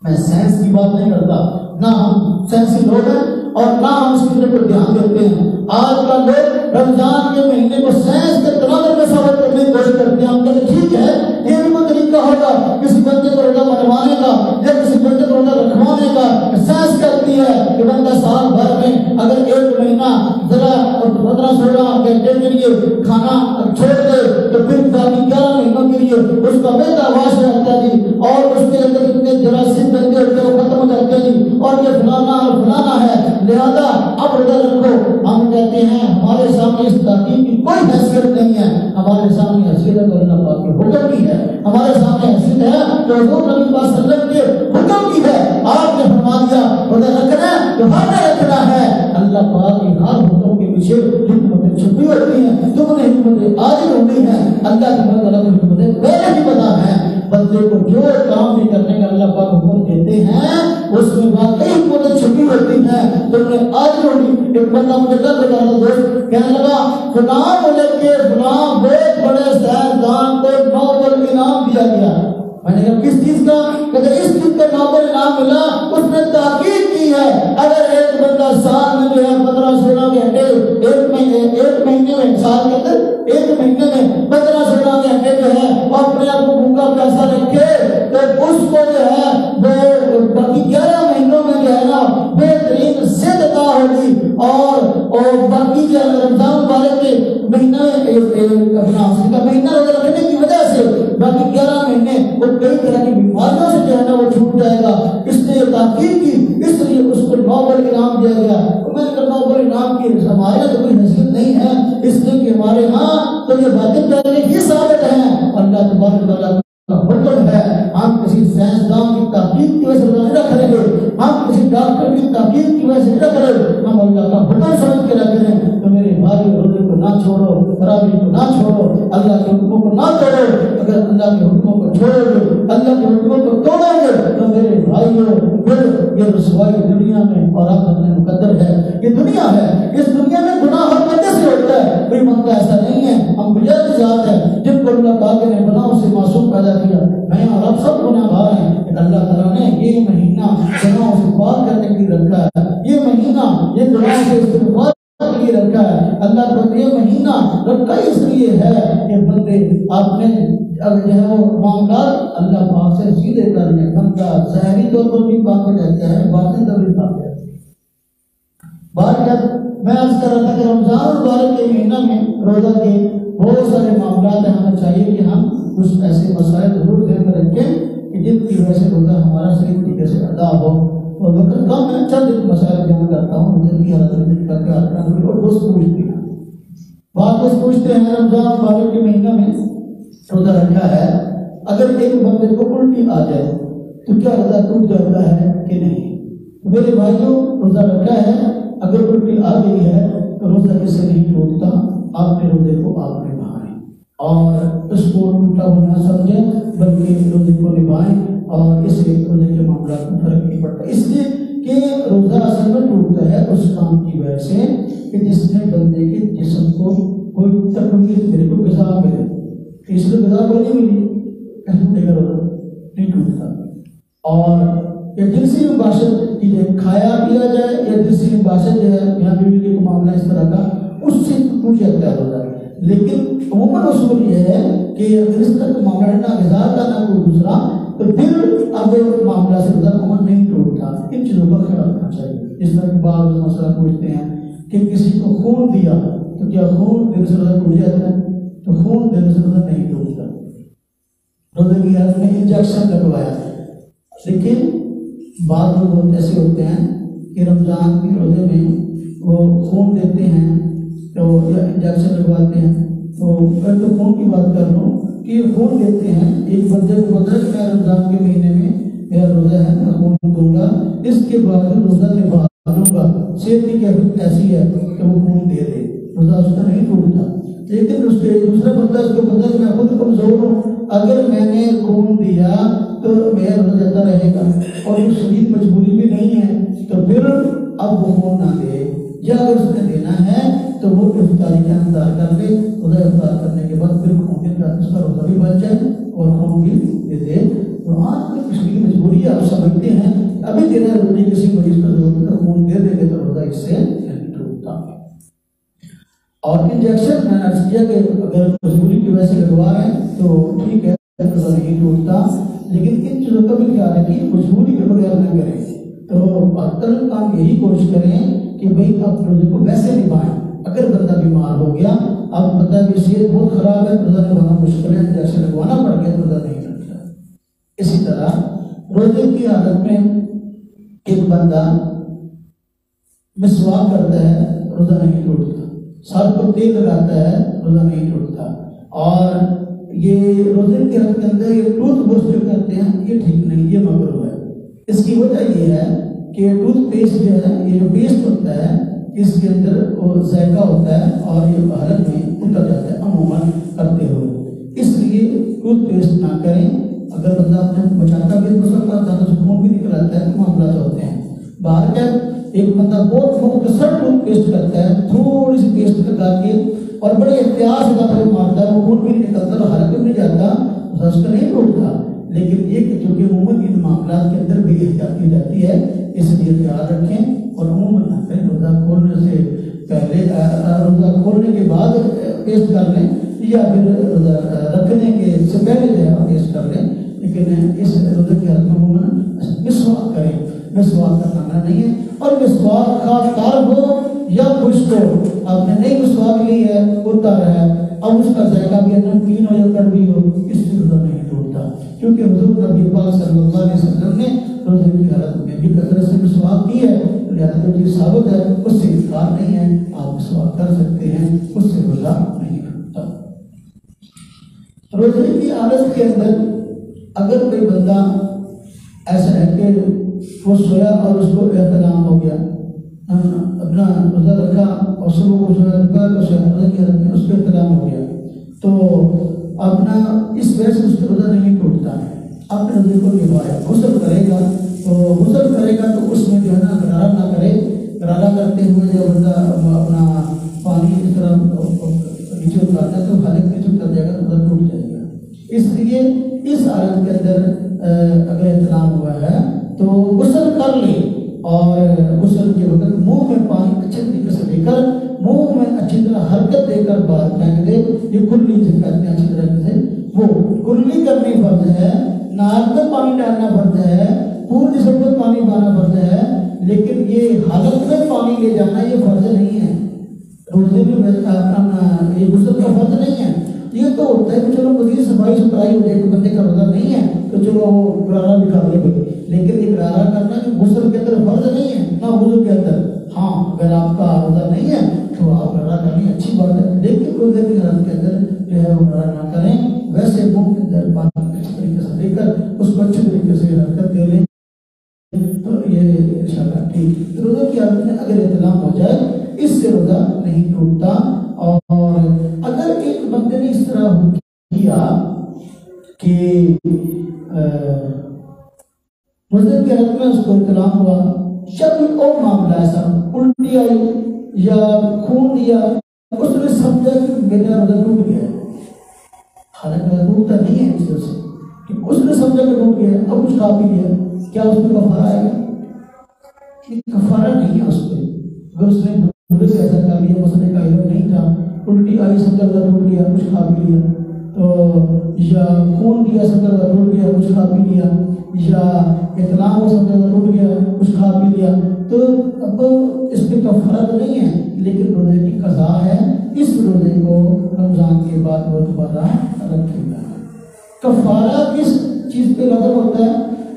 میں سائنس کی بات نہیں کرتا, نہ ہم سائنسی لوگ ہیں اور نہ ہم اس کی طرف دھیان دیتے ہیں. آج کل لوگ رمضان کے مہینے کو سائنس کے تناظر میں ثابت کرنے کی کوشش کرتے ہیں. ہم کہتے ہیں ٹھیک ہے, یہ بھی کوئی طریقہ ہوگا کسی بندے کو روزہ منوانے کا یا کسی بندے کو روزہ رکھوانے کا. سائنس کہتی ہے کہ بندہ سال بھر میں اگر ایک مہینہ ذرا 15-16 گھنٹے کے لیے کھانا چھوڑ دے تو پھر باقی 11 مہینوں کے لیے اس کا بیٹا واش رہتا ہے جی, اور اس کے اندر اتنے جراثیم بندے ہوتے ہیں وہ ختم ہو جاتے ہیں جی, اور یہ فلانا اور فلانا ہے, لہذا اب روزہ رکھو. ہم کہتے ہیں ہمارے سامنے اس تحقیق کی کوئی حیثیت نہیں ہے, ہمارے سامنے حیثیت ہے تو اللہ پاک کے حکم کی ہے. ہمارے سامنے حیثیت ہے تو حضور نبی صلی اللہ علیہ وسلم کے حکم کی ہے. آپ نے فرما دیا روزہ رکھنا ہے تو ہم نے رکھنا ہے. اللہ پاک کے ہر حکم کے پیچھے حکمتیں چھپی ہوتی ہیں, تم نے حکمتیں عاجل ہوتی ہیں. اللہ کی مدد کی حکمتیں پہلے ہی پتا ہے. بندے کو جو کام بھی کرنے کا اللہ پاک حکم دیتے ہیں اس میں واقعی حکمتیں چھپی ہوتی ہیں. تم نے عاجل ہوگی. ایک بندہ مجھے کل بتا رہا دوست کہنے لگا فلاں ملک کے فلاں بہت بڑے سائنسدان کو نوبل انعام دیا گیا. میں نے کہا کس چیز کا؟ کہ اس چیز کا نوبل انعام ملا, اس نے تحقیق کی ہے اگر ایک بندہ سال میں جو ہے 15-16 گھنٹے ایک مہینے میں سال کے اندر ایک مہینے میں 15-16 گھنٹے جو ہے وہ اپنے آپ کو بھوکا پیاسا رکھے تو اس کو جو ہے وہ باقی 11 مہینوں میں جو ہے نا بہترین صحت عطا ہوگی. اور باقی جو رمضان والے کے مہینہ اپنا مہینہ روزہ رکھنے کی وجہ سے باقی 11 مہینے وہ کئی طرح کی بیماریوں سے جو ہے نا وہ چھوٹ جائے گا. اس نے تحقیق کی, اس لیے اس کو نوبل انعام دیا گیا. میں نے کہا نوبل انعام کی ہمارے تو کوئی حیثیت نہیں ہے, اس لیے کہ ہمارے ہاں تو یہ باتیں پہلے ہی ثابت ہیں. اللہ تبارک و تعالیٰ حکم ہے. ہم کسی سائنسدان کی تحقیق کی وجہ سے نہیں رکھ رہے ہیں, ہم کسی ڈاکٹر کی تحقیق کی وجہ سے نہیں رکھ رہے, ہم اللہ کا حکم سمجھ کے رکھ رہے ہیں. تو میرے بھائی روزے کو نہ چھوڑو, تراویح کو نہ چھوڑو, اللہ کے حکموں کو نہ توڑو. اگر اللہ کے حکموں کو چھوڑو گے, اللہ کے حکموں کو توڑو گے تو میرے بھائیوں پھر یہ رسوائی دنیا میں اور آخرت میں مقدر ہے. یہ دنیا ہے, اس دنیا میں گناہ ہر بندے سے ہوتا ہے, کوئی بندہ ایسا نہیں ہے. ہم بجائے ذات ہے جن کو اللہ پاک نے گناہوں سے معصوم پیدا کیا. میں اور آپ سب گناہ گار ہیں. اللہ تعالیٰ نے یہ مہینہ گناہوں سے پاک کرنے کے لیے رکھا ہے. یہ مہینہ یہ گناہوں سے استغفار کے لیے رکھا ہے. اللہ تعالیٰ نے یہ مہینہ رکھا اس لیے ہے کہ بندے اپنے جو ہے وہ معاملات اللہ پاک سے سیدھے کر لیں. بندہ ظاہری طور پر بھی پاک ہو جاتا ہے, باطن طور بھی پاک ہو جاتا ہے. بات میں عرض کر رہا تھا کہ رمضان المبارک کے مہینہ میں روزہ کے بہت سارے معاملات ہیں. ہمیں چاہیے کہ ہم کچھ ایسے مسائل ضرور ذہن میں رکھیں کہ جن کی وجہ سے روزہ ہمارا صحیح طریقے سے ادا ہو. اور وقت کم ہے, چند ایک مسائل بیان کرتا ہوں جلدی حالت کر کے آتا ہوں. اور دوست پوچھتے ہیں بات پوچھتے ہیں رمضان المبارک کے مہینہ میں روزہ رکھا ہے, اگر ایک بندے کو الٹی آ جائے تو کیا روزہ ٹوٹ جاتا ہے کہ نہیں؟ میرے بھائیوں روزہ رکھا ہے, اگر الٹی آ گئی ہے تو روزہ کیسے نہیں ٹوٹتا. آپ نے روزے کو آپ نے نبھائیں اور اس کو ٹوٹا ہوا نہ سمجھیں بلکہ روزے کو نبھائیں. اور اس سے روزے کے معاملات میں فرق نہیں پڑتا, اس لیے کہ روزہ اصل میں ٹوٹتا ہے اس کام کی وجہ سے کہ جس میں بندے کے جسم کو کوئی تکلیف ملے, کوئی غذا ملے. اس لیے غذا کو نہیں ملی کہتے کا روزہ نہیں ٹوٹتا. اور یا جنسی مباشرت کی جائے, کھایا پیا جائے یا جنسی مباشرت جو ہے یہاں بیوی کے معاملہ اس طرح کا, اس سے ٹوٹ جاتا ہے روزہ. لیکن عموماً اصول یہ ہے کہ اگر اس طرح کا معاملہ نہ غذا کا نہ کوئی دوسرا تو پھر اب معاملہ سے روزہ عموماً نہیں ٹوٹتا. ان چیزوں کا خیال رکھنا چاہیے. اس طرح کے بعض مسئلہ پوچھتے ہیں کہ کسی کو خون دیا تو کیا خون دینے سے روزہ ٹوٹ جاتا ہے؟ تو خون دینے سے روزہ نہیں ٹوٹتا. روزے کی حالت میں انجیکشن لگوایا, لیکن بعض لوگ ایسے ہوتے ہیں کہ رمضان کے روزے میں وہ خون دیتے ہیں تو انجیکشن لگواتے ہیں. تو میں تو خون کی بات کر رہا ہوں کہ یہ خون دیتے ہیں ایک بندے کو پتہ ہے کہ میں رمضان کے مہینے میں میرا روزہ ہے, میں خون دوں گا. اس کے بعد روزہ کے بعد لوں گا، صحت کی کیفیت ایسی ہے کہ وہ خون دے دے، روزہ اس کا نہیں ٹوٹتا۔ لیکن اس کے دوسرا بندہ اس کو پتہ ہے کہ میں خود کمزور ہوں، اگر میں نے خون دیا تو میرا روزہ جاتا رہے گا، اور یہ شدید مجبوری بھی نہیں ہے تو پھر اب وہ خون نہ دے، یا اگر اس نے دینا ہے تو وہ افطاری کا انتظار کر لے، روزہ افطار کرنے کے بعد پھر خون کے ساتھ اس کا روزہ بھی بچ جائے اور خون بھی دے دے۔ تو آج کی شدید مجبوری آپ سمجھتے ہیں ابھی دینا روزے کسی مریض کا ضرورت ہے، خون دے دیں گے تو روزہ اس سے نہیں ٹوٹتا۔ اور انجیکشن میں نے عرض کیا کہ اگر مجبوری کی وجہ سے لگوا رہے ہیں تو ٹھیک ہے، روزہ نہیں ٹوٹتا، لیکن ان چیزوں کا بھی خیال رکھیں، مجبوری کے بغیر نہ کریں۔ تو بہتر کام یہی کوشش کریں کہ بھائی آپ روزے کو ویسے نبھائیں۔ اگر بندہ بیمار ہو گیا، آپ بتا کہ صحت بہت خراب ہے، روزہ نبھانا مشکل ہے، انجیکشن لگوانا پڑ گیا تو روزہ نہیں لگتا۔ اسی طرح روزے کی حالت میں ایک بندہ مسواک کرتا ہے، روزہ نہیں ٹوٹتا، سر کو تیل لگاتا ہے، روزہ نہیں ٹوٹتا۔ اور یہ روزے کی حالت کے اندر یہ ٹوتھ برش جو کرتے ہیں یہ ٹھیک نہیں، یہ مکروہ ہے۔ اس کی وجہ یہ ہے کہ ٹوتھ پیسٹ جو ہے، یہ جو پیسٹ ہوتا ہے اس کے اندر وہ ذائقہ ہوتا ہے اور یہ حالت میں اتر جاتا ہے عموماً کرتے ہوئے، اس لیے ٹوتھ پیسٹ نہ کریں۔ اگر بندہ اپنے بچاتا بھی ہو سکتا ہے تو خون بھی نکل آتا ہے تو معاملات ہوتے ہیں۔ باہر کا ایک بندہ بہت مختصر ٹوتھ پیسٹ کرتا ہے، تھوڑی سی پیسٹ لگا کے اور بڑے احتیاط سے دفعہ مارتا ہے، وہ خون بھی نہیں نکلتا اور حالت بھی نہیں جاتا، اس کا نہیں ٹوٹتا۔ لیکن یہ کہ چونکہ عموماً ان معاملات کے اندر بھی احتیاط کی جاتی ہے، اس لیے خیال رکھیں اور عموماً نہ کریں۔ روزہ کھولنے سے پہلے، روزہ کھولنے کے بعد پیسٹ کر لیں یا پھر روزہ رکھنے کے سے پہلے جو ہے پیسٹ کر لیں، لیکن اس روزے کی حالت میں عموماً مسواک کریں۔ مسواک کا کھانا نہیں ہے، اور مسواک کا تار ہو یا خشک ہو، آپ نے نئی مسواک لی ہے اتر ہے، اب اس کا ذائقہ بھی نمکین ہو یا کڑوی ہو، اس سے روزہ نہیں ٹوٹتا، کیونکہ حضور نبی پاک صلی اللہ علیہ وسلم نے روزے کی حالت میں بھی کثرت سے مسواک کی ہے، لہٰذا جو ثابت ہے اس سے انکار نہیں ہے، آپ مسواک کر سکتے ہیں، اس سے روزہ نہیں ٹوٹتا۔ روزے کی حالت کے اندر اگر کوئی بندہ ایسا ہے کہ وہ سویا اور اس کو احتلام ہو گیا، اپنا روزہ رکھا اور صبح کو سویا دوپہر کو سویا، روزے کی حالت میں اس کو احتلام ہو گیا تو اپنا اس وجہ سے اس کا روزہ نہیں ٹوٹتا ہے، اپنے روزے کو نبھائے، غسل کرے گا تو غسل کرے گا تو اس میں جو ہے نا غرارہ نہ کرے، غرارہ کرتے ہوئے جو بندہ اپنا پانی اس طرح نیچے اتارتا ہے تو حالت نیچے اتر جائے گا تو روزہ ٹوٹ جائے گا۔ اس لیے اس حالت کے اندر اگر احتلام ہوا ہے تو غسل کر لے، اور غسل کے وقت منہ میں پانی اچھے طریقے سے لے کر منہ میں اچھی طرح حرکت دے کر باہر پھینک دے، یہ کلی سے کہتے ہیں اچھی طرح سے، وہ کلی کرنی فرض ہے، ناک میں پانی ڈالنا فرض ہے، پورے جسم میں پانی بہانا فرض ہے، لیکن یہ حالت میں پانی لے جانا یہ فرض نہیں ہے، روزے میں یہ غسل کا فرض نہیں ہے۔ یہ تو ہوتا ہے کہ چلو مزید صفائی ستھرائی ہو جائے، ایک بندے کا روزہ نہیں ہے تو چلو وہ غرارہ بھی کر لے گئے، لیکن یہ غرارہ کرنا کہ غسل کے اندر فرض نہیں ہے، نہ وضو کے اندر۔ ہاں اگر آپ کا روزہ نہیں ہے تو آپ غرارہ کریں، اچھی بات ہے، لیکن روزے کی حالت کے اندر جو ہے وہ غرارہ نہ کریں، ویسے منہ کے اندر پانی اچھی طریقے سے لے کر اس کو اچھی طریقے سے حرکت دے لیں تو یہ انشاءاللہ ٹھیک۔ روزے کی حالت میں اگر احتلام ہو جائے اس سے روزہ نہیں ٹوٹتا۔ اور اگر ایک بندے نے اس طرح کیا کہ روزے کی حالت میں اس کو احتلام ہوا، شب اور معاملہ ایسا الٹی آئی یا خون دیا، اس نے سمجھا کہ میرا روزہ ٹوٹ گیا، حالانکہ ٹوٹتا نہیں ہے، اس نے سمجھا کہ ٹوٹ گیا، اب کچھ کھا پی لیا، کیا اس پہ کفارہ آئے گا؟ کفارہ نہیں ہے اس پہ۔ اگر اس نے بڑے سے ایسا کر لیا، مسئلے کا علم نہیں تھا، الٹی آئی سمجھا ٹوٹ گیا، کچھ کھا پی لیا، تو یا خون دیا سمجھا ٹوٹ گیا، کچھ کھا پی لیا، یا اطلاع ہو سمجھا ٹوٹ گیا، کچھ کھا پی لیا، تو اب اس پہ کفارہ تو نہیں ہے، لیکن روزے کی قضا ہے، اس روزے کو رمضان کے بعد وہ دوبارہ رکھے گا۔ کفارہ کس چیز پہ لازم ہوتا ہے؟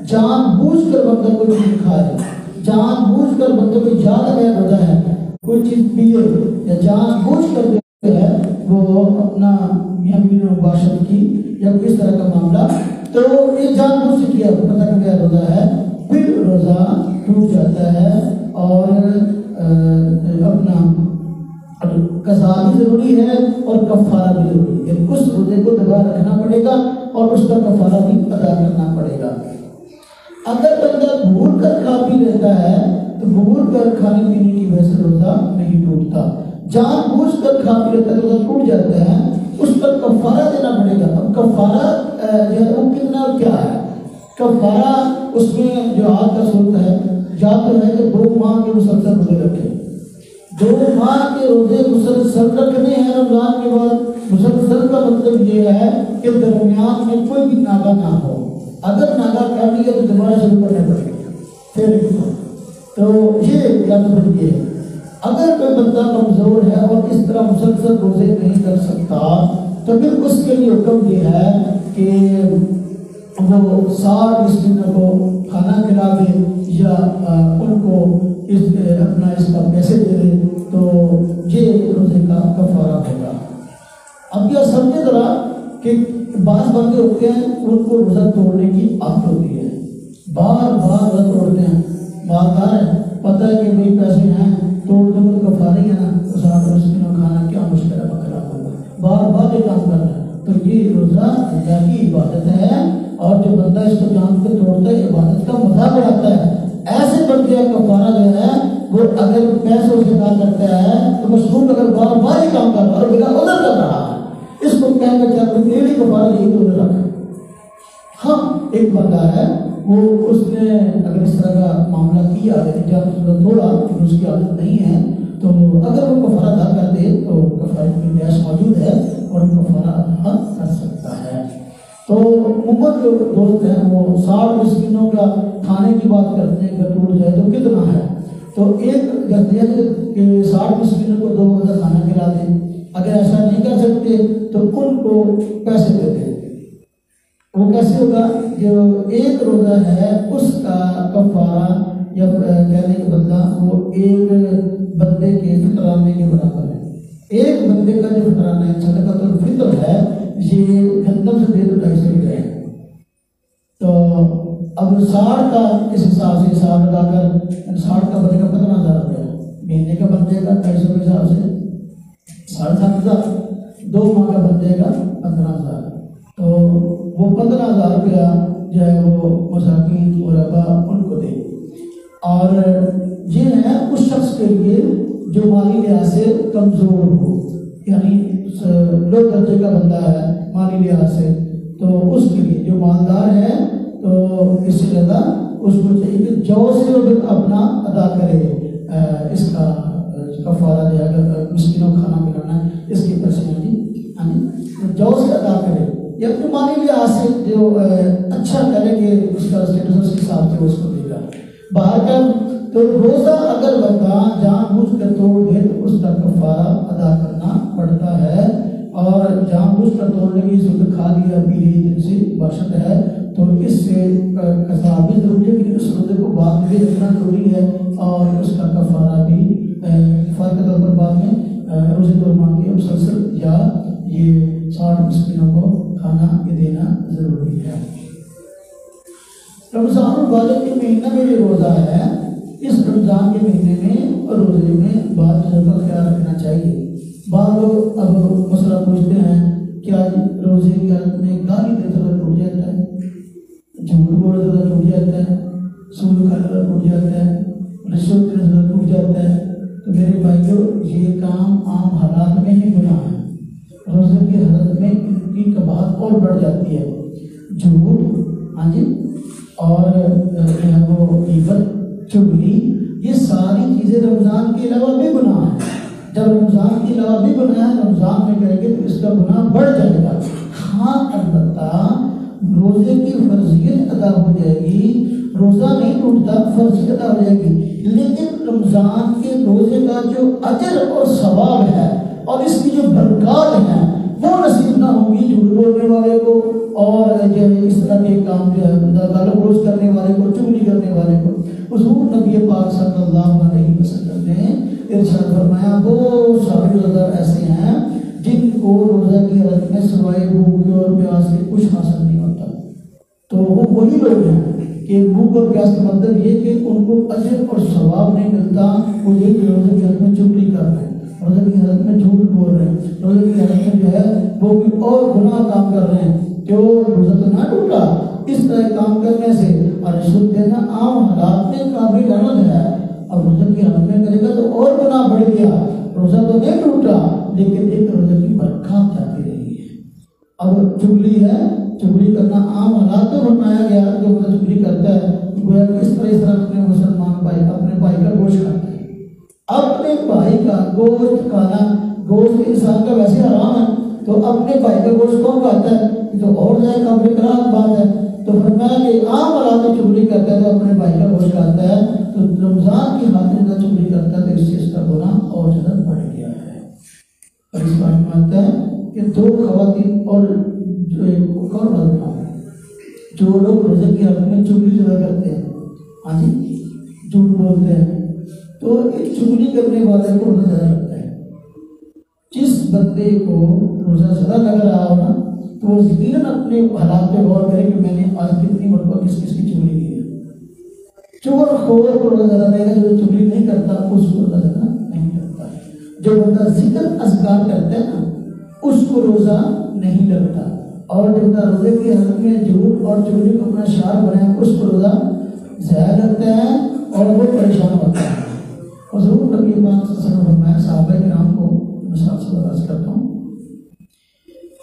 جان بوجھ کر بندہ کوئی چیز کھائے، جان بوجھ کر بندے کو یاد ہے روزہ ہے، کوئی چیز پیے یا جان بوجھ کر جو ہے وہ اپنا میاں مباشرت کی یا کس طرح کا معاملہ، تو یہ جان بوجھ سے کیا، پتہ کہ میرا روزہ ہے، پھر روزہ ٹوٹ جاتا ہے اور قضا بھی ضروری ہے اور کفارہ بھی ضروری ہے، یعنی اس روزے کو دبا رکھنا پڑے گا اور اس کا کفارہ بھی ادا کرنا پڑے گا۔ اگر بندہ بھول کر کھا پی لیتا ہے تو بھول کر کھانے پینے کی وجہ سے روزہ نہیں ٹوٹتا، جان بوجھ کر کھا پی لیتا ہے تو روزہ ٹوٹ جاتا ہے، اس پر کفارہ دینا پڑے گا۔ اب کفارہ جو ہے وہ کتنا اور کیا ہے؟ کفارہ اس میں جو آج کا صورت ہے یا تو ہے کہ 2 ماہ کے مسلسل روزے رکھے، 2 ماہ کے روزے مسلسل رکھنے ہیں رمضان کے بعد۔ مسلسل کا مطلب یہ ہے کہ درمیان میں کوئی بھی ناغہ نہ ہو، اگر ناغہ کر لیا تو دوبارہ شروع کرنے پڑے گا پھر۔ تو یہ یا تو پھر یہ اگر کوئی بندہ کمزور ہے اور اس طرح مسلسل روزے نہیں کر سکتا تو پھر اس کے لیے حکم یہ ہے کہ وہ 60 مسکینوں کو کھانا کھلا دے یا ان کو اپنا اس کا پیسے دے دے، تو یہ روزے کا کفارہ ہوگا۔ اب یہ سمجھے ذرا کہ بعض بندے ہوتے ہیں ان کو روزہ توڑنے کی عادت ہوتی ہے، بار بار روزہ توڑتے ہیں، مالدار ہے، پتہ ہے کہ بھائی پیسے ہیں توڑ دو تو کفارہ ہی ہے نا، 60 مسکینوں کھانا کیا مشکل ہے، بکرا ہوگا، بار بار یہ کام کرنا ہے۔ تو یہ روزہ اللہ کی عبادت ہے اور جو بندہ اس کو جان کے توڑتا ہے عبادت کا مذاق اڑاتا ہے۔ ایسے بندے کا کفارہ جو ہے وہ اگر پیسوں سے کام کرتا ہے تو مشروط اگر بار بار ہی کام کر رہا ہے اور بلا عذر کر رہا ہے، اس کو کہیں گے چاہتے تیری کفارہ یہی تو رکھ۔ ہاں ایک بندہ ہے وہ اس نے اگر اس طرح کا معاملہ کیا ہے جب توڑا کہ اس کی عادت نہیں ہے تو اگر وہ کفارہ ادا کر دے تو کفارے کی گنجائش موجود ہے اور کفارہ ادا کر سکتا ہے۔ تو عمر جو دوست ہیں وہ 60 مسکینوں کا کھانے کی بات کرتے ہیں کہ ٹوٹ جائے تو کتنا ہے، تو ایک کہتے ہیں کہ 60 مسکینوں کو 2 وقت کھانا کھلا دیں، اگر ایسا نہیں کر سکتے تو ان کو پیسے دے دیں۔ وہ کیسے ہوگا؟ جو ایک روزہ ہے اس کا کفارہ یا کہنے کے بدلہ وہ ایک بندے کے فطرانے کے برابر ہے۔ ایک بندے کا جو فطرانہ ہے صدقۃ الفطر ہے یہ گندم سے 250 ہے، تو اب 60 کا اس حساب سے حساب لگا کر 60 کا بنے گا 15,000 روپیہ، مہینے کا بن جائے گا 250 کے حساب سے 7,500، 2 ماہ کا بن جائے گا 15,000، تو وہ 15,000 روپیہ جو ہے وہ مساکین غربا ان کو دے۔ اور یہ ہے اس شخص کے لیے جو مالی لحاظ سے کمزور ہو، یعنی لو درجے کا بندہ ہے مالی لحاظ سے، تو اس کے لیے جو مالدار ہے تو اس سے زیادہ اس کو چاہیے کہ جو سے وہ اپنا ادا کرے اس کا کفارہ جو ہے اگر مسکینوں کھانا کھلانا ہے اس کی پرسنالٹی جو سے ادا کرے یا اپنے مالی لحاظ سے جو اچھا کرے کہ اس کا اسٹیٹس اس کے حساب سے اس کو دے گا۔ باہر کا تو روزہ اگر بندہ جان بوجھ کر توڑ دے تو اس کا کفارہ ادا کرنا پڑتا ہے، اور جان بوجھ کر توڑنے کی صورت کھا لیا پی لی جن سے باشد ہے تو اس سے قضا بھی ضروری ہے، کہ اس روزے کو بعد میں بھی رکھنا ضروری ہے اور اس کا کفارہ بھی کفارہ کے طور پر بعد میں روزے دو ماہ کے مسلسل یا یہ 60 مسکینوں کو کھانا یہ دینا ضروری ہے۔ رمضان المبارک کے مہینہ میں جو روزہ ہے اس رمضان کے مہینے میں اور روزے میں بعض چیزوں کا خیال رکھنا چاہیے۔ بعض لوگ اب مسئلہ پوچھتے ہیں کیا روزے کی حالت میں گالی دیتے ہوئے ٹوٹ جاتا ہے، جھوٹ بولتے ہوئے ٹوٹ جاتا ہے، سود کھاتے ہوئے ٹوٹ جاتا ہے، رشوت دیتے ہوئے ٹوٹ جاتا ہے؟ تو میرے بھائیوں یہ کام عام حالات میں ہی گناہ ہے، روزے کی حالت میں ان کی قباحت اور بڑھ جاتی ہے۔ جھوٹ، ہاں جی، اور وہ غیبت، چغلی، یہ ساری چیزیں رمضان کے علاوہ بھی گناہ ہیں۔ جب رمضان کے علاوہ بھی گناہ ہے رمضان میں کریں گے تو اس کا گناہ بڑھ جائے گا۔ ہاں البتہ روزے کی فرضیت ادا ہو جائے گی، روزہ نہیں ٹوٹتا، فرضیت ادا ہو جائے گی، لیکن رمضان کے روزے کا جو اجر اور ثواب ہے اور اس کی جو برکات ہیں وہ نصیب نہ ہوں گی جھوٹ بولنے والے کو اور جو اس طرح کے کام جو ہے گالو گلوچ کرنے والے کو، چغلی کرنے والے کو۔ حضور نبی پاک صلی اللہ علیہ وسلم نے ارشاد فرمایا بہت سارے روزہ ایسے ہیں جن کو روزہ کی حالت میں سوائے بھوک اور پیاس سے کچھ حاصل نہیں ہوتا، تو وہ وہی لوگ ہیں کہ بھوک اور پیاس کا مطلب یہ کہ ان کو اجر اور ثواب نہیں ملتا، وہ یہ کہ روزے کی حالت میں چغلی کر رہے ہیں، روزے کی حالت میں جھوٹ بول رہے ہیں، روزے کی حالت میں جو ہے وہ کوئی اور گناہ کام کر رہے ہیں کہ وہ روزہ تو نہ ٹوٹا، اس طرح کام کرنے سے اور رشوت دینا عام حالات میں قابل لعنت ہے. اب روزے کی حالت میں کرے گا تو اور گناہ بڑھ گیا، روزہ تو نہیں ٹوٹا لیکن ایک روزے کی برکات جاتی رہی ہے. اب چگلی ہے، چگلی کرنا عام حالات میں فرمایا گیا، جو مطلب چگلی کرتا ہے گویا کس طرح اپنے مسلمان بھائی اپنے بھائی کا گوشت کھاتا ہے. اپنے بھائی کا گوشت کھانا، گوشت انسان کا ویسے حرام ہے تو اپنے بھائی کا گوشت کون کھاتا ہے؟ یہ تو اور زیادہ قابل کراہت بات ہے. تو فرمایا کہ عام حالات میں چگلی کرتا ہے تو اپنے بھائی کا گوشت کھاتا ہے، تو رمضان کی حالت میں چگلی کرتا ہے تو اس سے اس کا گناہ اور زیادہ بڑھ گیا ہے. اور اس بات میں آتا ہے کہ دو خواتین اور جو لوگ روزے کی حالت میں چگلی زیادہ کرتے ہیں، ہاں جی جھوٹ بولتے ہیں، تو ایک چگلی کرنے والے کو روزہ زیادہ لگتا ہے. جس بندے کو روزہ زیادہ لگ رہا ہو نا تو وہ یقیناً اپنے حالات پہ غور کرے کہ میں نے آج کتنی مرتبہ کس کس کی چگلی کی ہے. چغل خور کو روزہ زیادہ دے گا، جو چگلی نہیں کرتا اس کو روزہ زیادہ نہیں کرتا. جو بندہ ذکر اذکار کرتا ہے نا اس کو روزہ نہیں لگتا، اور جو بندہ روزے کی حالت میں جھوٹ اور چگلی کو اپنا شعار بنائے اس کو روزہ ضائع لگتا ہے اور وہ پریشان ہوتا ہے. حضور نبی پاک صلی اللہ علیہ وسلم نے فرمایا، صحابہ کرام کو مثال سے عرض کرتا ہوں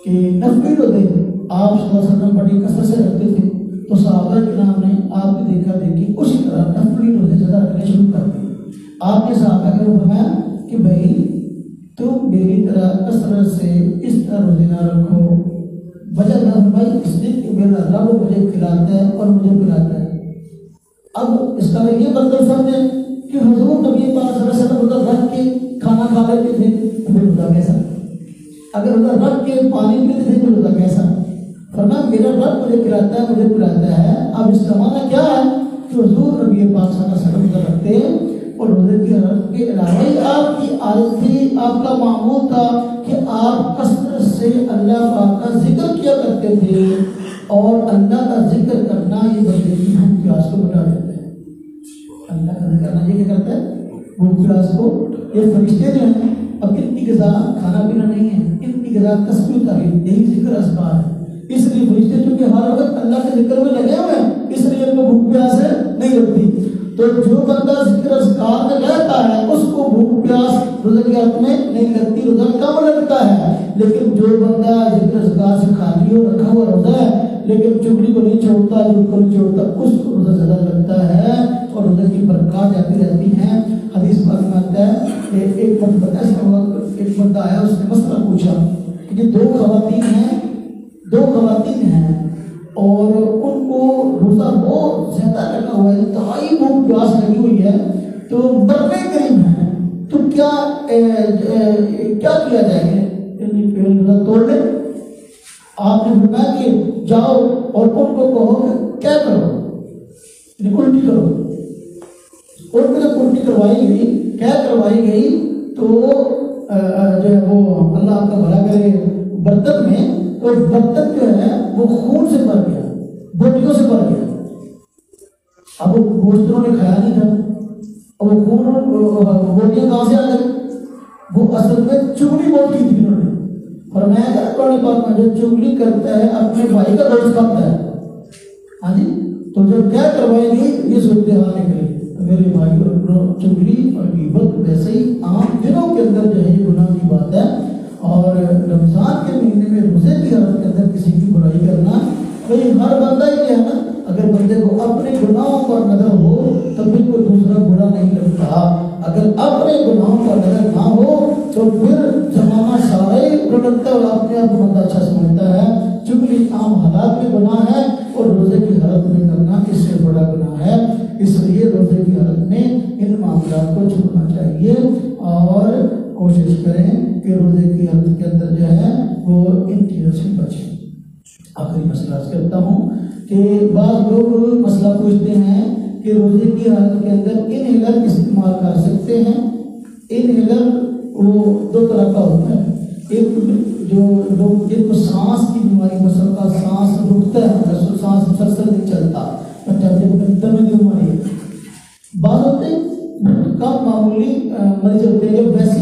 کہ نفلی روزے آپ صلی اللہ علیہ وسلم بڑی کثرت سے رکھتے تھے، تو صحابہ کرام نے آپ کی دیکھا دیکھی اسی طرح نفلی روزے زیادہ رکھنے شروع کر دیے. آپ نے صحابہ کو فرمایا کہ بھائی تم میری طرح کثرت سے اس طرح روزے نہ رکھو. وجہ نہ فرمائی اس لیے کہ میرا رب مجھے کھلاتا ہے اور مجھے پلاتا ہے. اب اس کا یہ مطلب سمجھیں کہ حضور نبی پاک صلی اللہ علیہ وسلم روزہ رکھ کے کھانا کھا لیتے تھے تو پھر روزہ کیسا؟ اگر روزہ رکھ کے پانی پیتے تھے تو روزہ کیسا؟ فرمایا میرا رب مجھے کھلاتا ہے مجھے پلاتا ہے. اب اس کا معنی کیا ہے کہ حضور نبی پاک صلی اللہ علیہ وسلم روزہ رکھتے ہیں اور روزے کی حالت کے علاوہ آپ کی عادت تھی، آپ کا معمول تھا کہ آپ کثرت سے اللہ پاک کا ذکر کیا کرتے تھے، اور اللہ کا ذکر کرنا یہ بندے کی ہم پیاس کو مٹا دیتا ہے. اللہ کا ذکر کرنا یہ کیا کرتا ہے؟ وہ پیاس کو. یہ فرشتے جو ہیں اب ان کی غذا کھانا پینا نہیں ہے، ان کی غذا تسبیح تعریف یہی ذکر اذکار ہے. اس لیے فرشتے چونکہ ہر وقت اللہ کے ذکر میں لگے ہوئے ہیں اس لیے ان کو بھوک پیاس نہیں لگتی. تو جو بندہ ذکر اذکار میں رہتا ہے اس کو بھوک پیاس روزے کی حالت میں نہیں لگتی، روزہ کم لگتا ہے. لیکن جو بندہ ذکر اذکار سے خالی ہو رکھا ہوا روزہ ہے لیکن چگلی کو نہیں چھوڑتا، جھوٹ کو نہیں چھوڑتا، اس کو روزہ زیادہ لگتا ہے اور روزے کی برکات جاتی رہتی ہیں. حدیث پاک میں آتا ہے کہ ایک بندہ آیا، اس نے مسئلہ پوچھا کہ دو خواتین ہیں اور ان کو روزہ بہت زیادہ لگا ہوا ہے، انتہائی بھوک پیاس لگی ہوئی ہے، تو مرنے قریب ہیں، تو کیا کیا جائے گا؟ روزہ توڑ لیں. آپ نے فرمایا کہ جاؤ اور ان کو کہو کہ کیا کرو، الٹی کرو. اور پھر الٹی کروائی گئی، کیا کروائی گئی تو جو ہے وہ اللہ آپ کا بھلا کرے برتن میں، تو برتن جو ہے وہ خون سے بھر گیا، بوٹیوں سے بھر گیا. اب وہ گوشت انہوں نے کھایا نہیں تھا، اور وہ خون بوٹیاں کہاں سے آ گئی؟ وہ اصل میں چگلی بہت کی تھی انہوں نے. فرمایا کہ قرآن پاک میں جو چگلی کرتا ہے اپنے بھائی کا گوشت کھاتا ہے. ہاں جی، تو جب کیا کروائے گی یہ صورتحال نکلی. میرے بھائی چگلی اور غیبت ویسے ہی عام دنوں کے اندر جو ہے یہ گناہ کی بات ہے، اور رمضان کے مہینے میں روزے کی حالت کے اندر کسی کی برائی کرنا، کوئی ہر بندہ ہی ہے نا، اگر بندے کو اپنے گناہوں پر نظر ہو تو پھر کوئی دوسرا برا نہیں لگتا. اگر اپنے گناہوں پر نظر نہ ہو تو پھر زمانہ سارا ہی لگتا ہے اور اپنے آپ کو بندہ اچھا سمجھتا ہے. چگلی عام حالات میں گناہ ہے اور روزے کی حالت میں کرنا اس سے بڑا گناہ ہے. اس لیے روزے کی حالت میں ان معاملات کو چھوڑنا چاہیے اور کوشش کریں کہ روزے کی حالت کے اندر جو ہے وہ ان چیزوں سے بچیں. آخری مسئلہ کرتا ہوں کہ بعض لوگ مسئلہ پوچھتے ہیں کہ روزے کی حالت کے اندر انہیلر استعمال کر سکتے ہیں. انہیلر وہ دو طرح کا ہوتا ہے. ایک جو لوگ جن کو سانس کی بیماری مسلسل سانس رکتا ہے، سانس مسلسل نہیں چلتا، بیماری ہے. بعض ہوتے کم معمولی مریض ہوتے ہیں جو ویسے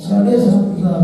7,500